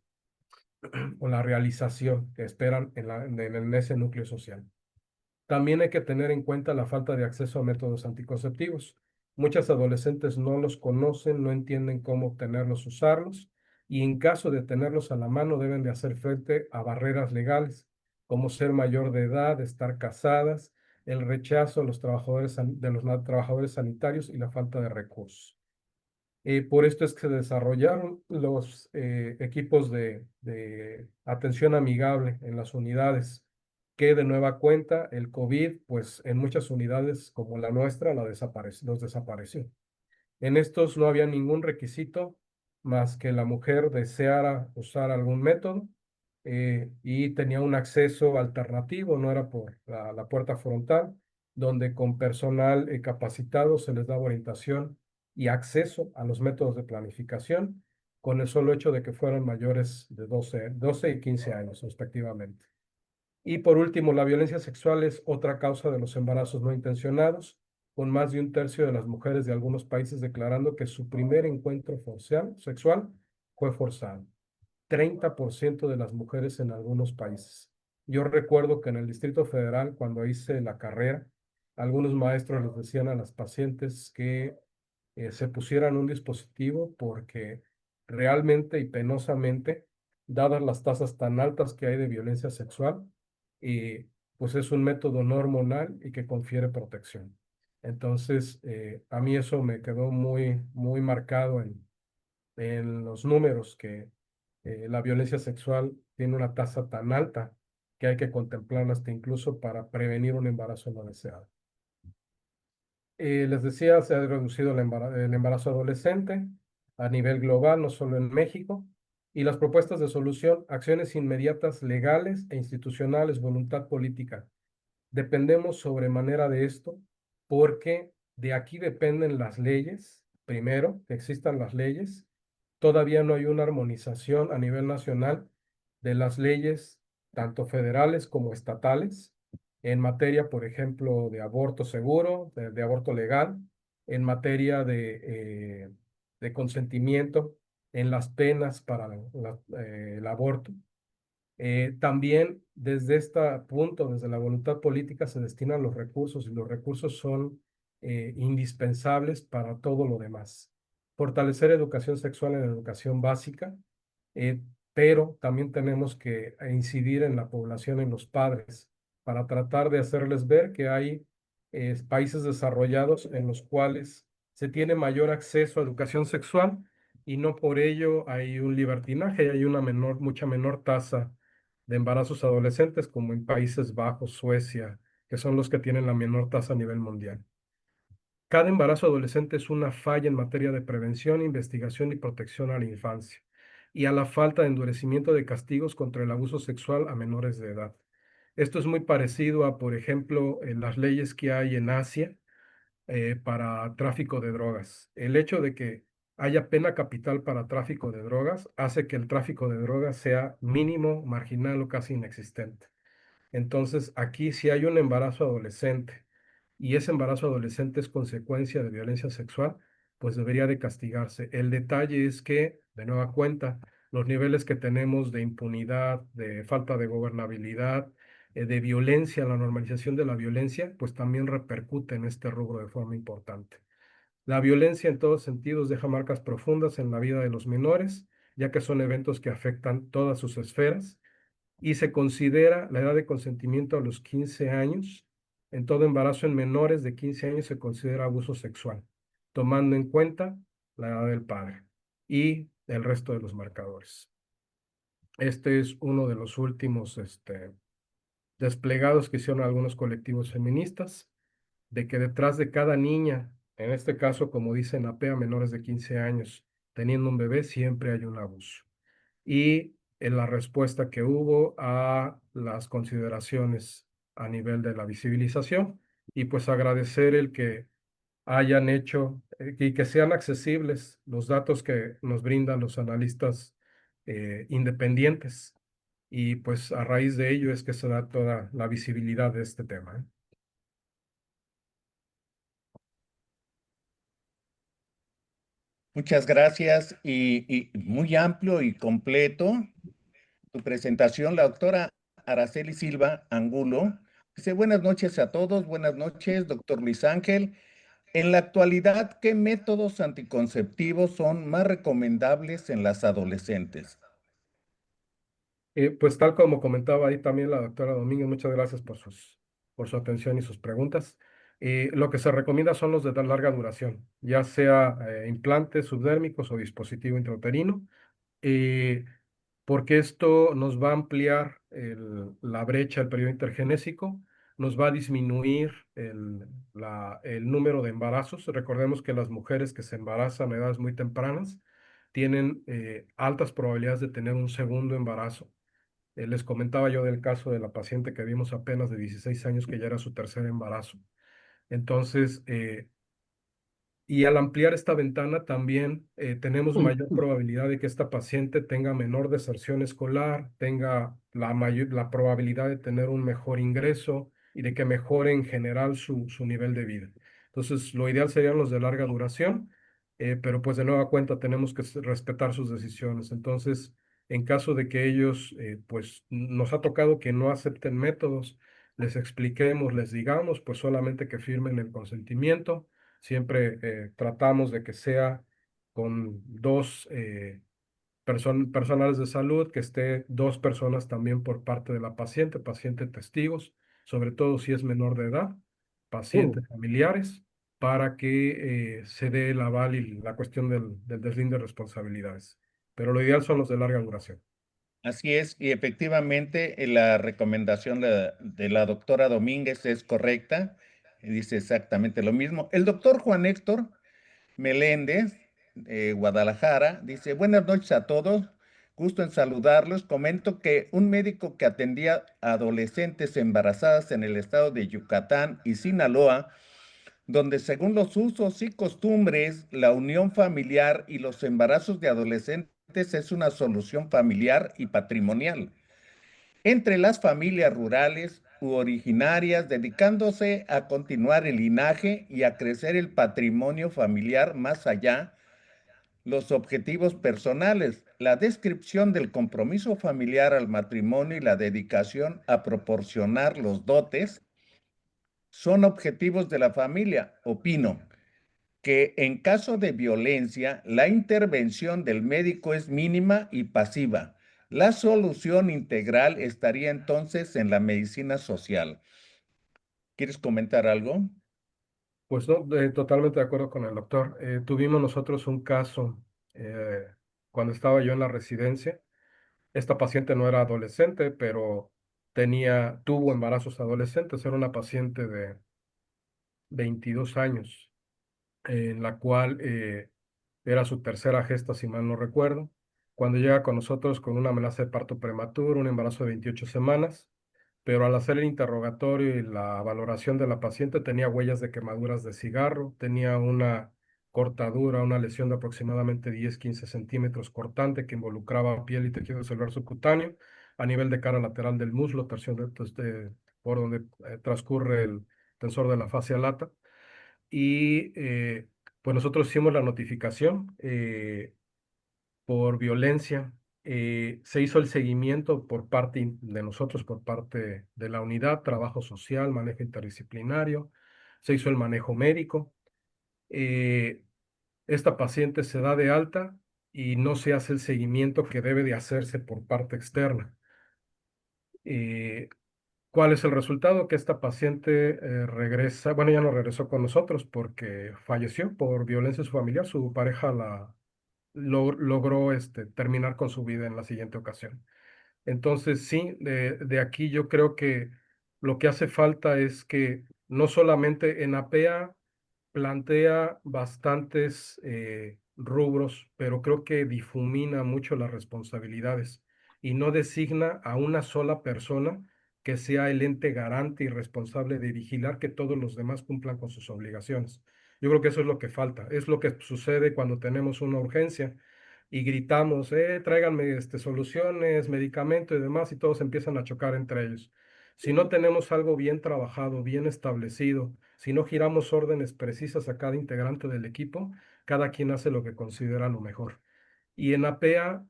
o la realización que esperan en ese núcleo social. También hay que tener en cuenta la falta de acceso a métodos anticonceptivos. Muchas adolescentes no los conocen, no entienden cómo obtenerlos, usarlos, y en caso de tenerlos a la mano deben de hacer frente a barreras legales, como ser mayor de edad, estar casadas, el rechazo de los trabajadores sanitarios y la falta de recursos. Por esto es que se desarrollaron los equipos de atención amigable en las unidades, que de nueva cuenta el COVID, pues en muchas unidades como la nuestra, los desapareció. En estos no había ningún requisito más que la mujer deseara usar algún método y tenía un acceso alternativo, no era por la puerta frontal, donde con personal capacitado se les daba orientación y acceso a los métodos de planificación, con el solo hecho de que fueran mayores de 12 y 15 años respectivamente. Y por último, la violencia sexual es otra causa de los embarazos no intencionados, con más de un tercio de las mujeres de algunos países declarando que su primer encuentro sexual fue forzado. 30% de las mujeres en algunos países. Yo recuerdo que en el Distrito Federal, cuando hice la carrera, algunos maestros les decían a las pacientes que se pusieran un dispositivo porque realmente y penosamente, dadas las tasas tan altas que hay de violencia sexual, pues es un método no hormonal y que confiere protección. Entonces, a mí eso me quedó muy, muy marcado en los números que la violencia sexual tiene una tasa tan alta que hay que contemplarla hasta incluso para prevenir un embarazo no deseado. Les decía, se ha reducido el embarazo adolescente a nivel global, no solo en México, y las propuestas de solución, acciones inmediatas, legales e institucionales, voluntad política. Dependemos sobremanera de esto porque de aquí dependen las leyes, primero, que existan las leyes. Todavía no hay una armonización a nivel nacional de las leyes, tanto federales como estatales, en materia, por ejemplo, de aborto seguro, de aborto legal, en materia de consentimiento, en las penas para el aborto. También desde este punto, desde la voluntad política, se destinan los recursos y los recursos son indispensables para todo lo demás. Fortalecer educación sexual en la educación básica, eh, pero también tenemos que incidir en la población, en los padres, para tratar de hacerles ver que hay países desarrollados en los cuales se tiene mayor acceso a educación sexual y no por ello hay un libertinaje, hay una mucha menor tasa de embarazos adolescentes como en Países Bajos, Suecia, que son los que tienen la menor tasa a nivel mundial. Cada embarazo adolescente es una falla en materia de prevención, investigación y protección a la infancia, y a la falta de endurecimiento de castigos contra el abuso sexual a menores de edad. Esto es muy parecido a, por ejemplo, en las leyes que hay en Asia para tráfico de drogas. El hecho de que haya pena capital para tráfico de drogas hace que el tráfico de drogas sea mínimo, marginal o casi inexistente. Entonces, aquí si hay un embarazo adolescente y ese embarazo adolescente es consecuencia de violencia sexual, pues debería de castigarse. El detalle es que, de nueva cuenta, los niveles que tenemos de impunidad, de falta de gobernabilidad, de violencia, la normalización de la violencia, pues también repercute en este rubro de forma importante. La violencia en todos sentidos deja marcas profundas en la vida de los menores, ya que son eventos que afectan todas sus esferas y se considera la edad de consentimiento a los 15 años. En todo embarazo en menores de 15 años se considera abuso sexual, tomando en cuenta la edad del padre y el resto de los marcadores. Este es uno de los últimos desplegados que hicieron algunos colectivos feministas, de que detrás de cada niña, en este caso, como dicen, APEA menores de 15 años, teniendo un bebé, siempre hay un abuso. Y en la respuesta que hubo a las consideraciones a nivel de la visibilización, y pues agradecer el que hayan hecho y que sean accesibles los datos que nos brindan los analistas independientes. Y pues a raíz de ello es que se da toda la visibilidad de este tema, ¿eh? Muchas gracias y muy amplio y completo tu presentación, la doctora Araceli Silva Angulo. Dice, buenas noches a todos, buenas noches, doctor Luis Ángel. En la actualidad, ¿qué métodos anticonceptivos son más recomendables en las adolescentes? Pues tal como comentaba ahí también la doctora Domínguez, muchas gracias por su atención y sus preguntas. Lo que se recomienda son los de larga duración, ya sea implantes subdérmicos o dispositivo intrauterino, eh, porque esto nos va a ampliar la brecha, el periodo intergenésico, nos va a disminuir el número de embarazos. Recordemos que las mujeres que se embarazan a edades muy tempranas tienen altas probabilidades de tener un segundo embarazo. Les comentaba yo del caso de la paciente que vimos apenas de 16 años que ya era su tercer embarazo. Entonces, y al ampliar esta ventana también tenemos mayor probabilidad de que esta paciente tenga menor deserción escolar, tenga la probabilidad de tener un mejor ingreso y de que mejore en general su nivel de vida. Entonces, lo ideal serían los de larga duración, pero pues de nueva cuenta tenemos que respetar sus decisiones. Entonces, en caso de que ellos, pues nos ha tocado que no acepten métodos, les expliquemos, les digamos, pues solamente que firmen el consentimiento. Siempre tratamos de que sea con dos personales de salud, que esté dos personas también por parte de la paciente, paciente testigos, sobre todo si es menor de edad, pacientes familiares, para que se dé el aval y la cuestión del deslinde de responsabilidades. Pero lo ideal son los de larga duración. Así es, y efectivamente la recomendación de la doctora Domínguez es correcta, dice exactamente lo mismo. El doctor Juan Héctor Meléndez, Guadalajara, dice, buenas noches a todos, gusto en saludarlos. Comento que un médico que atendía a adolescentes embarazadas en el estado de Yucatán y Sinaloa, donde según los usos y costumbres, la unión familiar y los embarazos de adolescentes es una solución familiar y patrimonial entre las familias rurales u originarias, dedicándose a continuar el linaje y a crecer el patrimonio familiar más allá los objetivos personales, la descripción del compromiso familiar al matrimonio y la dedicación a proporcionar los dotes son objetivos de la familia. Opino que en caso de violencia, la intervención del médico es mínima y pasiva. La solución integral estaría entonces en la medicina social. ¿Quieres comentar algo? Pues no, totalmente de acuerdo con el doctor. Tuvimos nosotros un caso eh, cuando estaba yo en la residencia. Esta paciente no era adolescente, pero tuvo embarazos adolescentes. Era una paciente de 22 años, en la cual era su tercera gesta, si mal no recuerdo. Cuando llega con nosotros con una amenaza de parto prematuro, un embarazo de 28 semanas, pero al hacer el interrogatorio y la valoración de la paciente tenía huellas de quemaduras de cigarro, tenía una cortadura, una lesión de aproximadamente 10-15 centímetros cortante que involucraba piel y tejido celular subcutáneo a nivel de cara lateral del muslo, por donde transcurre el tensor de la fascia lata. Y pues nosotros hicimos la notificación por violencia. Se hizo el seguimiento por parte de nosotros, por parte de la unidad, trabajo social, manejo interdisciplinario, se hizo el manejo médico. esta paciente se da de alta y no se hace el seguimiento que debe de hacerse por parte externa. Eh, ¿Cuál es el resultado? Que esta paciente regresa, bueno, ya no regresó con nosotros porque falleció por violencia familiar. Su pareja logró terminar con su vida en la siguiente ocasión. Entonces, sí, de aquí yo creo que lo que hace falta es que no solamente en APEA plantea bastantes rubros, pero creo que difumina mucho las responsabilidades y no designa a una sola persona que sea el ente garante y responsable de vigilar que todos los demás cumplan con sus obligaciones. Yo creo que eso es lo que falta, es lo que sucede cuando tenemos una urgencia y gritamos, tráiganme soluciones, medicamento y demás, y todos empiezan a chocar entre ellos. Si no tenemos algo bien trabajado, bien establecido, si no giramos órdenes precisas a cada integrante del equipo, cada quien hace lo que considera lo mejor. Y en APEA,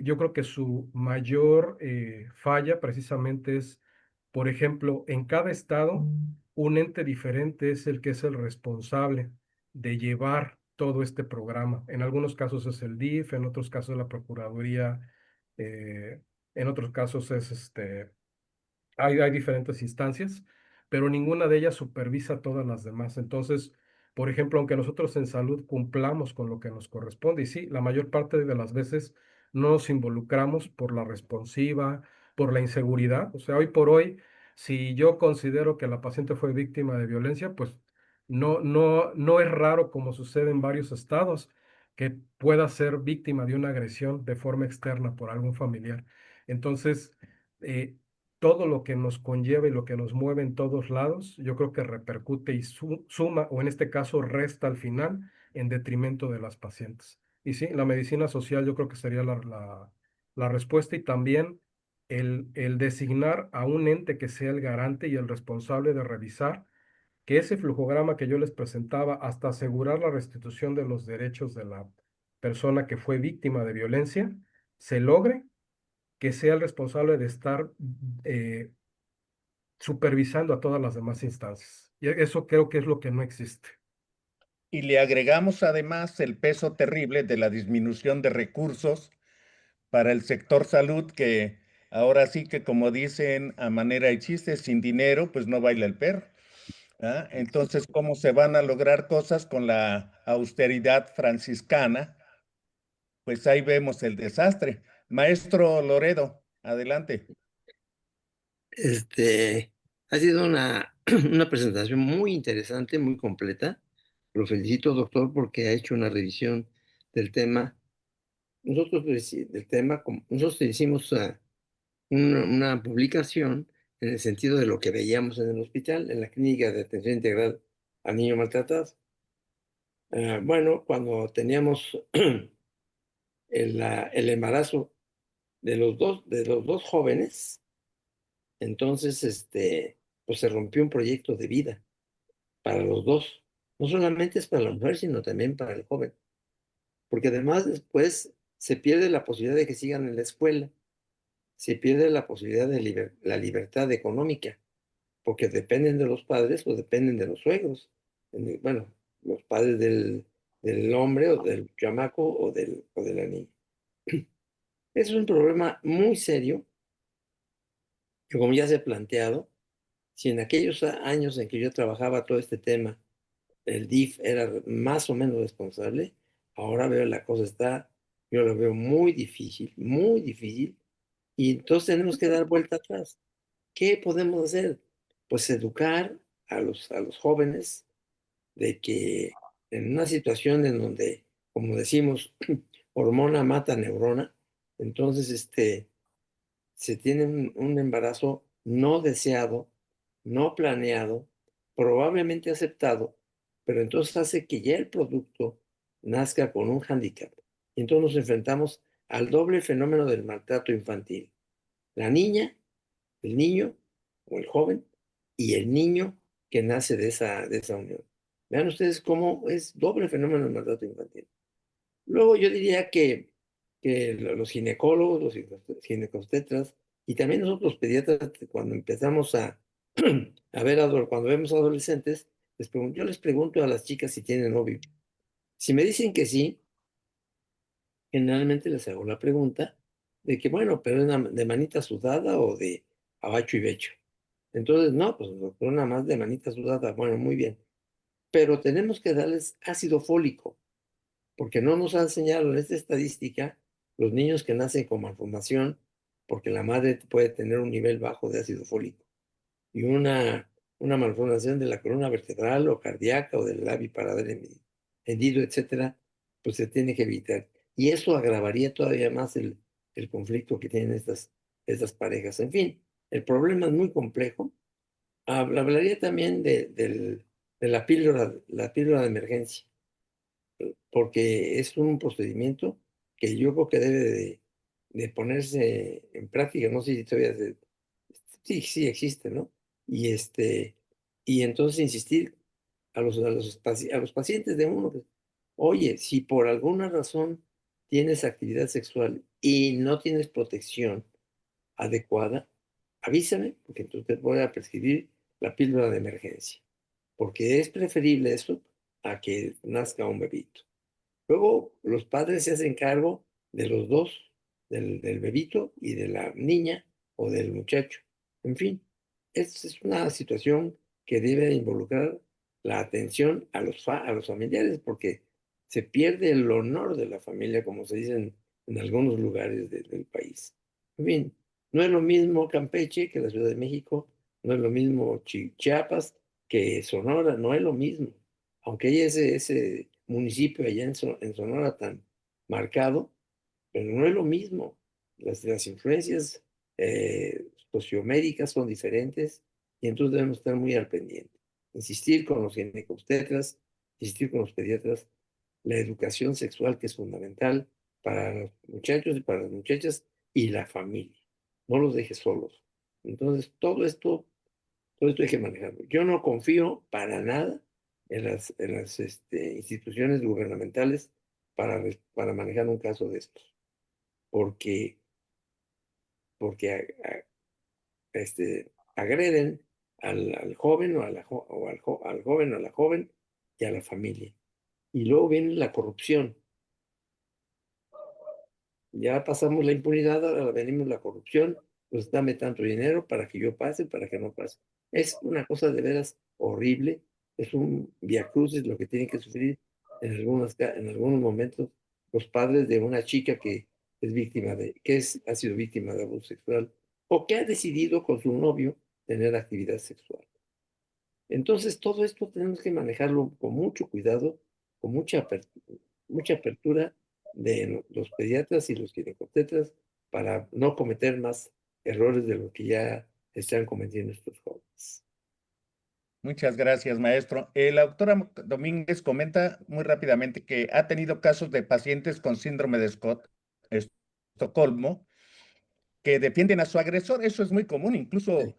yo creo que su mayor falla precisamente es, por ejemplo, en cada estado, un ente diferente es el que es el responsable de llevar todo este programa. En algunos casos es el DIF, en otros casos la Procuraduría, en otros casos es hay diferentes instancias, pero ninguna de ellas supervisa a todas las demás. Entonces, por ejemplo, aunque nosotros en salud cumplamos con lo que nos corresponde, y sí, la mayor parte de las veces no nos involucramos por la responsiva, por la inseguridad. O sea, hoy por hoy, si yo considero que la paciente fue víctima de violencia, pues no es raro, como sucede en varios estados, que pueda ser víctima de una agresión de forma externa por algún familiar. Entonces, eh, todo lo que nos conlleva y lo que nos mueve en todos lados, yo creo que repercute y suma, o en este caso resta al final, en detrimento de las pacientes. Y sí, la medicina social yo creo que sería la respuesta, y también el designar a un ente que sea el garante y el responsable de revisar que ese flujograma que yo les presentaba, hasta asegurar la restitución de los derechos de la persona que fue víctima de violencia, se logre, que sea el responsable de estar eh, supervisando a todas las demás instancias. Y eso creo que es lo que no existe. Y le agregamos además el peso terrible de la disminución de recursos para el sector salud, que ahora sí que como dicen a manera de chiste, sin dinero, pues no baila el perro. ¿Ah? Entonces, ¿cómo se van a lograr cosas con la austeridad franciscana? Pues ahí vemos el desastre. Maestro Loredo, adelante. Este, ha sido una presentación muy interesante, muy completa. Lo felicito, doctor, porque ha hecho una revisión del tema. Nosotros hicimos una publicación en el sentido de lo que veíamos en el hospital, en la clínica de atención integral al niño maltratado. Bueno, cuando teníamos el embarazo de los dos jóvenes, entonces, pues se rompió un proyecto de vida para los dos. No solamente es para la mujer, sino también para el joven. Porque además después se pierde la posibilidad de que sigan en la escuela, se pierde la posibilidad de la libertad económica, porque dependen de los padres o dependen de los suegros. Bueno, los padres del hombre o del chamaco o de la niña. Es un problema muy serio que, como ya se ha planteado, si en aquellos años en que yo trabajaba todo este tema, el DIF era más o menos responsable, ahora veo yo lo veo muy difícil, y entonces tenemos que dar vuelta atrás. ¿Qué podemos hacer? Pues educar a los jóvenes de que en una situación en donde, como decimos, hormona mata neurona, entonces se tiene un embarazo no deseado, no planeado, probablemente aceptado, pero entonces hace que ya el producto nazca con un hándicap. Y entonces nos enfrentamos al doble fenómeno del maltrato infantil. La niña, el niño o el joven, y el niño que nace de esa unión. Vean ustedes cómo es doble fenómeno del maltrato infantil. Luego yo diría que los ginecólogos, los ginecobstetras y también nosotros los pediatras, cuando empezamos a ver, cuando vemos adolescentes, Yo les pregunto a las chicas si tienen novio. Si me dicen que sí, generalmente les hago la pregunta de que, bueno, pero es de manita sudada o de abacho y becho. Entonces, no, pues doctor, nada más de manita sudada. Bueno, muy bien. Pero tenemos que darles ácido fólico, porque no nos han enseñado en esta estadística los niños que nacen con malformación, porque la madre puede tener un nivel bajo de ácido fólico y una malformación de la columna vertebral o cardíaca o del labio paradero hendido, etcétera, pues se tiene que evitar. Y eso agravaría todavía más el conflicto que tienen estas parejas. En fin, el problema es muy complejo. Hablaría también de la píldora de emergencia, porque es un procedimiento que yo creo que debe de ponerse en práctica. No sé si todavía sí, sí existe, ¿no? Y y entonces insistir a los pacientes de uno, pues, oye, si por alguna razón tienes actividad sexual y no tienes protección adecuada, avísame, porque entonces te voy a prescribir la píldora de emergencia, porque es preferible eso a que nazca un bebito. Luego los padres se hacen cargo de los dos, del bebito y de la niña o del muchacho. En fin, es una situación que debe involucrar la atención a los familiares, porque se pierde el honor de la familia, como se dice en algunos lugares del país. En fin, no es lo mismo Campeche que la Ciudad de México, no es lo mismo Chiapas que Sonora, no es lo mismo. Aunque hay ese municipio allá en Sonora tan marcado, pero no es lo mismo. Las influencias sociomédicas son diferentes y entonces debemos estar muy al pendiente. Insistir con los ginecobstetras, insistir con los pediatras, la educación sexual que es fundamental para los muchachos y para las muchachas y la familia. No los dejes solos. Entonces, todo esto hay que manejarlo. Yo no confío para nada en las instituciones gubernamentales para manejar un caso de estos, porque, porque agreden al joven o, a la, jo- o al, jo- al joven o a la joven y a la familia. Y luego viene la corrupción. Ya pasamos la impunidad, ahora venimos la corrupción, pues dame tanto dinero para que yo pase, para que no pase. Es una cosa de veras horrible, es un viacrucis lo que tienen que sufrir en algunos momentos los padres de una chica que es ha sido víctima de abuso sexual o que ha decidido con su novio tener actividad sexual. Entonces, todo esto tenemos que manejarlo con mucho cuidado, con mucha apertura de los pediatras y los ginecobstetras para no cometer más errores de lo que ya están cometiendo estos jóvenes. Muchas gracias, maestro. La doctora Domínguez comenta muy rápidamente que ha tenido casos de pacientes con síndrome de Estocolmo que defienden a su agresor. Eso es muy común, Sí, incluso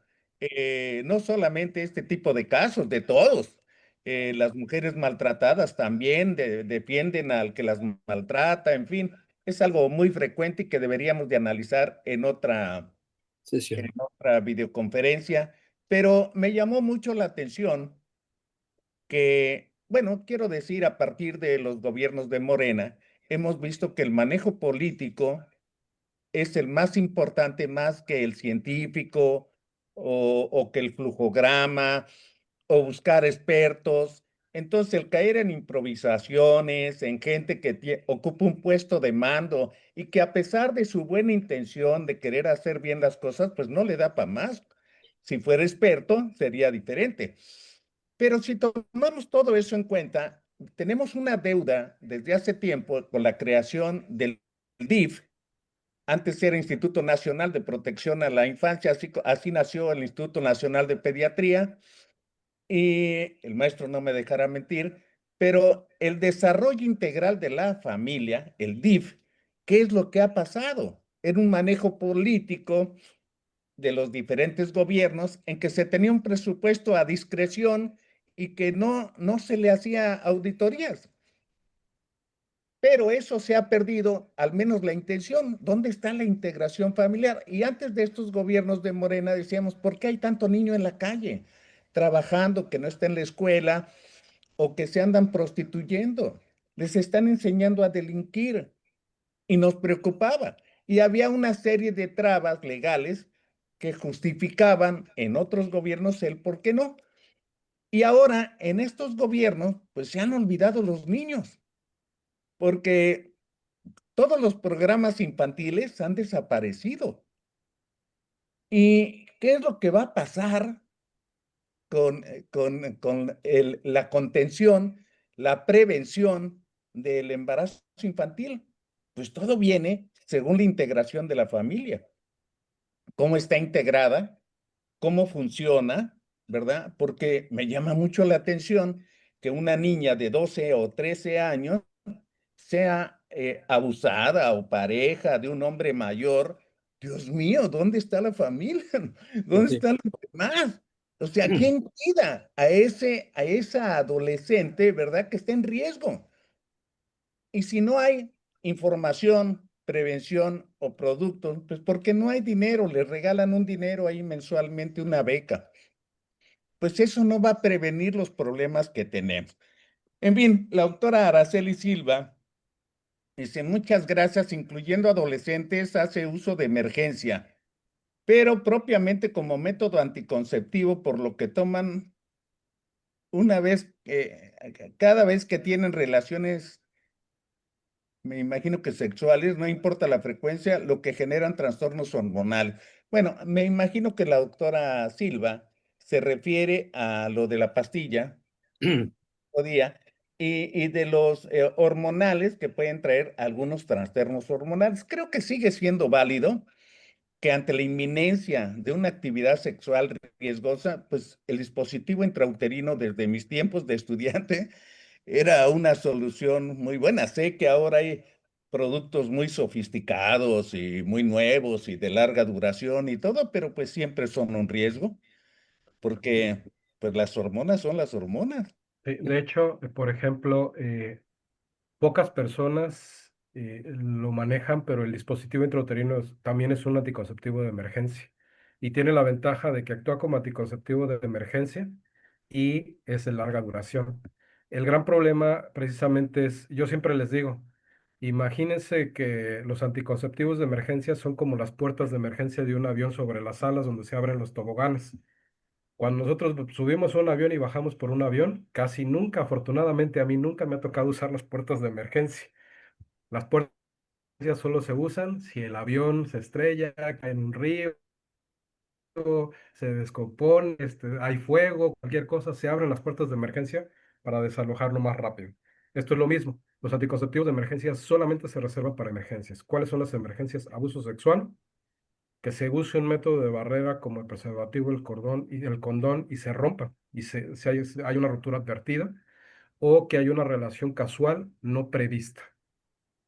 no solamente este tipo de casos, de todos. Las mujeres maltratadas también defienden al que las maltrata, en fin, es algo muy frecuente y que deberíamos de analizar en sesión. otra videoconferencia. Pero me llamó mucho la atención que, bueno, quiero decir, a partir de los gobiernos de Morena, hemos visto que el manejo político es el más importante, más que el científico o que el flujograma o buscar expertos. Entonces, el caer en improvisaciones, en gente que ocupa un puesto de mando y que a pesar de su buena intención de querer hacer bien las cosas, pues no le da para más. Si fuera experto, sería diferente. Pero si tomamos todo eso en cuenta, tenemos una deuda desde hace tiempo con la creación del DIF. Antes era Instituto Nacional de Protección a la Infancia, así nació el Instituto Nacional de Pediatría, y el maestro no me dejará mentir, pero el desarrollo integral de la familia, el DIF, ¿qué es lo que ha pasado? Era un manejo político de los diferentes gobiernos en que se tenía un presupuesto a discreción y que no se le hacía auditorías. Pero eso se ha perdido, al menos la intención. ¿Dónde está la integración familiar? Y antes de estos gobiernos de Morena decíamos, ¿por qué hay tanto niño en la calle? trabajando, que no está en la escuela o que se andan prostituyendo. Les están enseñando a delinquir y nos preocupaba. Y había una serie de trabas legales que justificaban en otros gobiernos el por qué no. Y ahora en estos gobiernos, pues se han olvidado los niños, porque todos los programas infantiles han desaparecido. ¿Y qué es lo que va a pasar con la contención, la prevención del embarazo infantil? Pues todo viene según la integración de la familia, cómo está integrada, cómo funciona, ¿verdad? Porque me llama mucho la atención que una niña de 12 o 13 años sea abusada o pareja de un hombre mayor. Dios mío, ¿dónde está la familia? Pues ¿Dónde sí. están los demás? O sea, ¿quién cuida a esa adolescente, verdad, que está en riesgo? Y si no hay información, prevención o productos, pues porque no hay dinero, les regalan un dinero ahí mensualmente, una beca. Pues eso no va a prevenir los problemas que tenemos. En fin, la doctora Araceli Silva dice, muchas gracias, incluyendo adolescentes, hace uso de emergencia, pero propiamente como método anticonceptivo, por lo que toman una vez, cada vez que tienen relaciones, me imagino que sexuales, no importa la frecuencia, lo que generan trastornos hormonales. Bueno, me imagino que la doctora Silva se refiere a lo de la pastilla o día y de los hormonales que pueden traer algunos trastornos hormonales. Creo que sigue siendo válido que ante la inminencia de una actividad sexual riesgosa, pues el dispositivo intrauterino desde mis tiempos de estudiante era una solución muy buena. Sé que ahora hay productos muy sofisticados y muy nuevos y de larga duración y todo, pero pues siempre son un riesgo porque pues las hormonas son las hormonas. De hecho, por ejemplo, pocas personas lo manejan, pero el dispositivo intrauterino también es un anticonceptivo de emergencia y tiene la ventaja de que actúa como anticonceptivo de emergencia y es de larga duración. El gran problema precisamente es, yo siempre les digo, imagínense que los anticonceptivos de emergencia son como las puertas de emergencia de un avión sobre las alas donde se abren los toboganes. Cuando nosotros subimos a un avión y bajamos por un avión, casi nunca, afortunadamente a mí nunca me ha tocado usar las puertas de emergencia. Las puertas de emergencia solo se usan si el avión se estrella, cae en un río, se descompone, hay fuego, cualquier cosa, se abren las puertas de emergencia para desalojarlo más rápido. Esto es lo mismo. Los anticonceptivos de emergencia solamente se reservan para emergencias. ¿Cuáles son las emergencias? Abuso sexual, que se use un método de barrera como el preservativo, el condón y se rompa y hay una ruptura advertida o que hay una relación casual no prevista.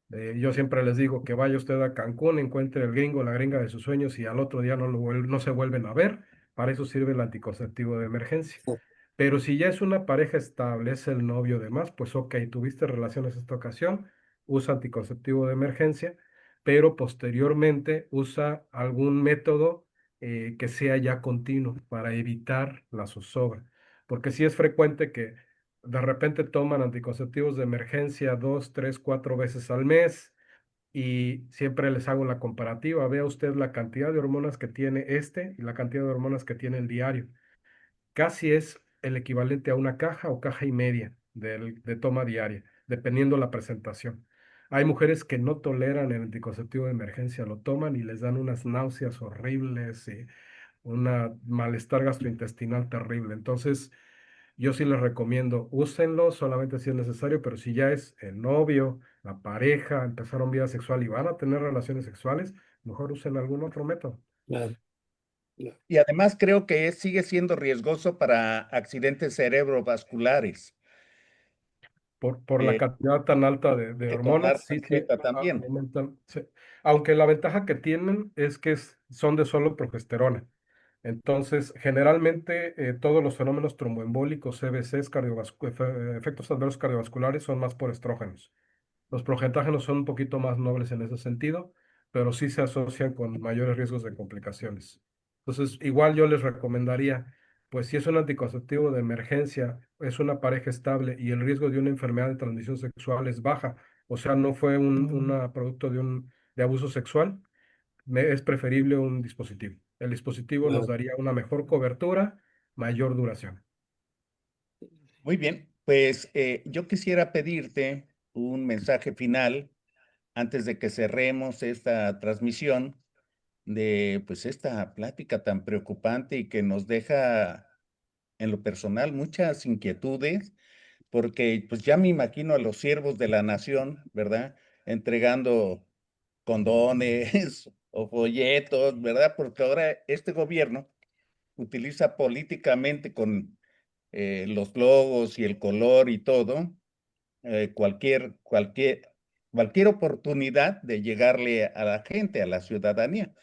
Yo siempre les digo que vaya usted a Cancún, encuentre el gringo o la gringa de sus sueños y al otro día no se vuelven a ver. Para eso sirve el anticonceptivo de emergencia. Pero si ya es una pareja estable, es el novio demás, pues ok, tuviste relaciones esta ocasión, usa anticonceptivo de emergencia, pero posteriormente usa algún método que sea ya continuo para evitar la zozobra. Porque sí es frecuente que de repente toman anticonceptivos de emergencia 2, 3, 4 veces al mes y siempre les hago la comparativa. Vea usted la cantidad de hormonas que tiene y la cantidad de hormonas que tiene el diario. Casi es el equivalente a una caja o caja y media de toma diaria, dependiendo la presentación. Hay mujeres que no toleran el anticonceptivo de emergencia, lo toman y les dan unas náuseas horribles y una malestar gastrointestinal terrible. Entonces, yo sí les recomiendo, úsenlo solamente si es necesario, pero si ya es el novio, la pareja, empezaron vida sexual y van a tener relaciones sexuales, mejor usen algún otro método. Claro, claro. Y además creo que sigue siendo riesgoso para accidentes cerebrovasculares, Por la eh, cantidad tan alta de que tomar hormonas, sí, sí, panceta también. aumentan. Sí. Aunque la ventaja que tienen es que son de solo progesterona. Entonces, generalmente todos los fenómenos tromboembólicos, CVCs, efectos adversos cardiovasculares son más por estrógenos. Los progestágenos son un poquito más nobles en ese sentido, pero sí se asocian con mayores riesgos de complicaciones. Entonces, igual yo les recomendaría pues si es un anticonceptivo de emergencia, es una pareja estable y el riesgo de una enfermedad de transmisión sexual es baja, o sea, no fue un producto de abuso sexual, es preferible un dispositivo. El dispositivo nos Claro. daría una mejor cobertura, mayor duración. Muy bien, pues yo quisiera pedirte un mensaje final antes de que cerremos esta transmisión de pues esta plática tan preocupante y que nos deja en lo personal muchas inquietudes, porque pues ya me imagino a los siervos de la nación, ¿verdad? Entregando condones o folletos, ¿verdad? Porque ahora este gobierno utiliza políticamente con los logos y el color y todo, cualquier oportunidad de llegarle a la gente, a la ciudadanía.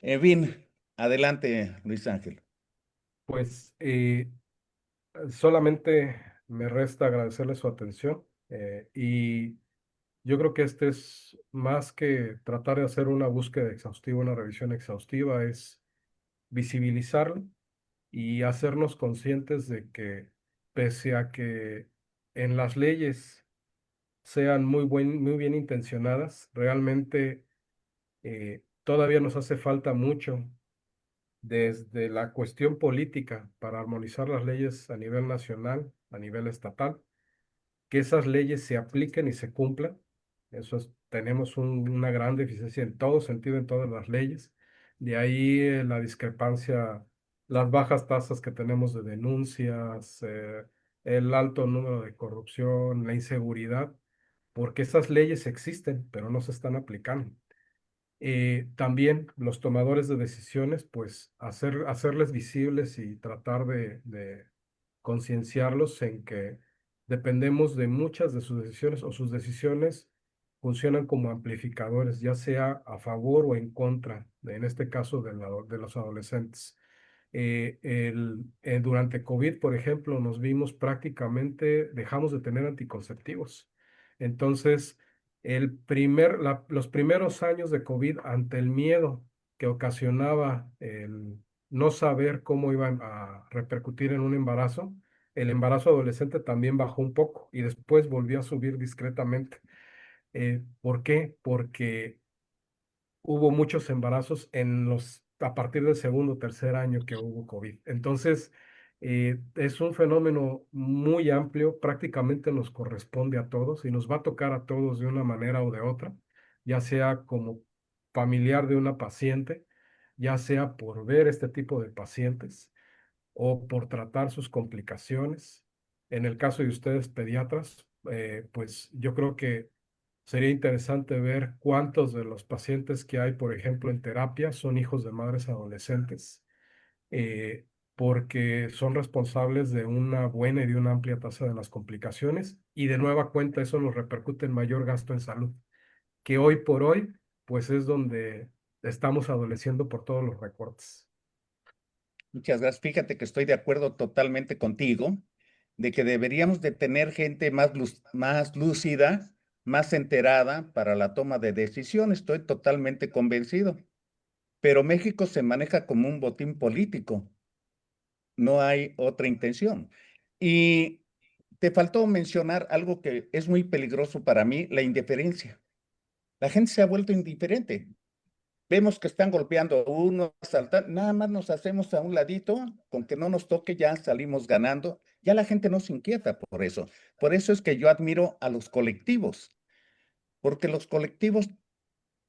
En fin, adelante, Luis Ángel. Pues solamente me resta agradecerle su atención y yo creo que este es más que tratar de hacer una búsqueda exhaustiva, una revisión exhaustiva, es visibilizarlo y hacernos conscientes de que pese a que en las leyes sean muy bien intencionadas, realmente todavía nos hace falta mucho desde la cuestión política para armonizar las leyes a nivel nacional, a nivel estatal, que esas leyes se apliquen y se cumplan. Tenemos una gran deficiencia en todo sentido, en todas las leyes. De ahí la discrepancia, las bajas tasas que tenemos de denuncias, el alto número de corrupción, la inseguridad, porque esas leyes existen, pero no se están aplicando. También los tomadores de decisiones, pues hacerles visibles y tratar de concienciarlos en que dependemos de muchas de sus decisiones o sus decisiones funcionan como amplificadores, ya sea a favor o en contra, en este caso de los adolescentes. Durante COVID, por ejemplo, nos vimos prácticamente, dejamos de tener anticonceptivos. Entonces, los primeros años de COVID, ante el miedo que ocasionaba el no saber cómo iba a repercutir en un embarazo, el embarazo adolescente también bajó un poco y después volvió a subir discretamente. ¿Por qué? Porque hubo muchos embarazos a partir del segundo o tercer año que hubo COVID. Entonces, es un fenómeno muy amplio, prácticamente nos corresponde a todos y nos va a tocar a todos de una manera o de otra, ya sea como familiar de una paciente, ya sea por ver este tipo de pacientes o por tratar sus complicaciones. En el caso de ustedes, pediatras, pues yo creo que sería interesante ver cuántos de los pacientes que hay, por ejemplo, en terapia son hijos de madres adolescentes, eh, porque son responsables de una buena y de una amplia tasa de las complicaciones y de nueva cuenta eso nos repercute en mayor gasto en salud, que hoy por hoy, pues es donde estamos adoleciendo por todos los recortes. Muchas gracias. Fíjate que estoy de acuerdo totalmente contigo de que deberíamos de tener gente más lúcida, más enterada para la toma de decisiones. Estoy totalmente convencido. Pero México se maneja como un botín político. No hay otra intención. Y te faltó mencionar algo que es muy peligroso para mí, la indiferencia. La gente se ha vuelto indiferente. Vemos que están golpeando a uno, nada más nos hacemos a un ladito, con que no nos toque ya salimos ganando. Ya la gente no se inquieta por eso. Por eso es que yo admiro a los colectivos, porque los colectivos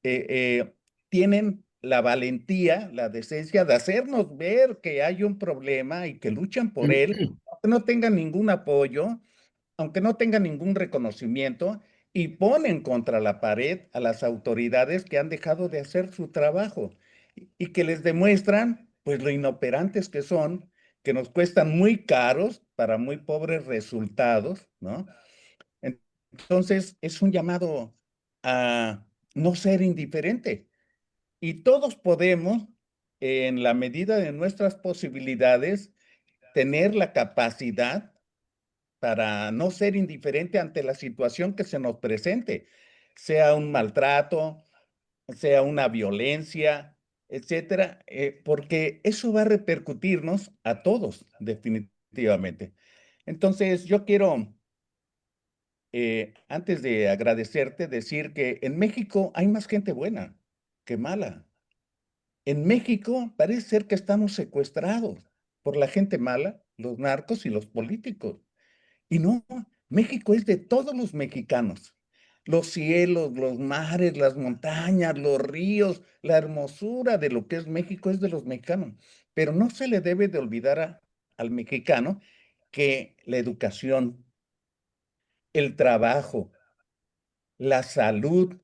eh, eh, tienen la valentía, la decencia de hacernos ver que hay un problema y que luchan por él, aunque no tengan ningún apoyo, aunque no tengan ningún reconocimiento, y ponen contra la pared a las autoridades que han dejado de hacer su trabajo y que les demuestran, pues, lo inoperantes que son, que nos cuestan muy caros para muy pobres resultados, ¿no? Entonces, es un llamado a no ser indiferente. Y todos podemos, en la medida de nuestras posibilidades, tener la capacidad para no ser indiferente ante la situación que se nos presente, sea un maltrato, sea una violencia, etcétera, porque eso va a repercutirnos a todos, definitivamente. Entonces, yo quiero, antes de agradecerte, decir que en México hay más gente buena que mala. En México parece ser que estamos secuestrados por la gente mala, los narcos y los políticos. Y no, México es de todos los mexicanos. Los cielos, los mares, las montañas, los ríos, la hermosura de lo que es México es de los mexicanos. Pero no se le debe de olvidar al mexicano que la educación, el trabajo, la salud,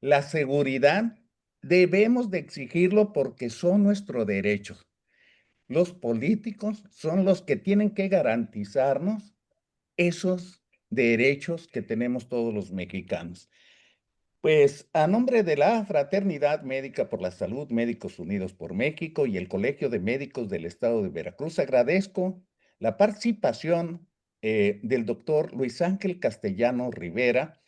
la seguridad, debemos de exigirlo porque son nuestros derechos. Los políticos son los que tienen que garantizarnos esos derechos que tenemos todos los mexicanos. Pues a nombre de la Fraternidad Médica por la Salud, Médicos Unidos por México y el Colegio de Médicos del Estado de Veracruz, agradezco la participación del doctor Luis Ángel Castellano Rivera,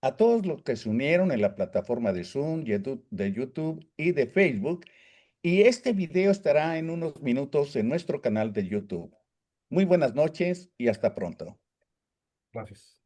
a todos los que se unieron en la plataforma de Zoom, de YouTube y de Facebook. Y este video estará en unos minutos en nuestro canal de YouTube. Muy buenas noches y hasta pronto. Gracias.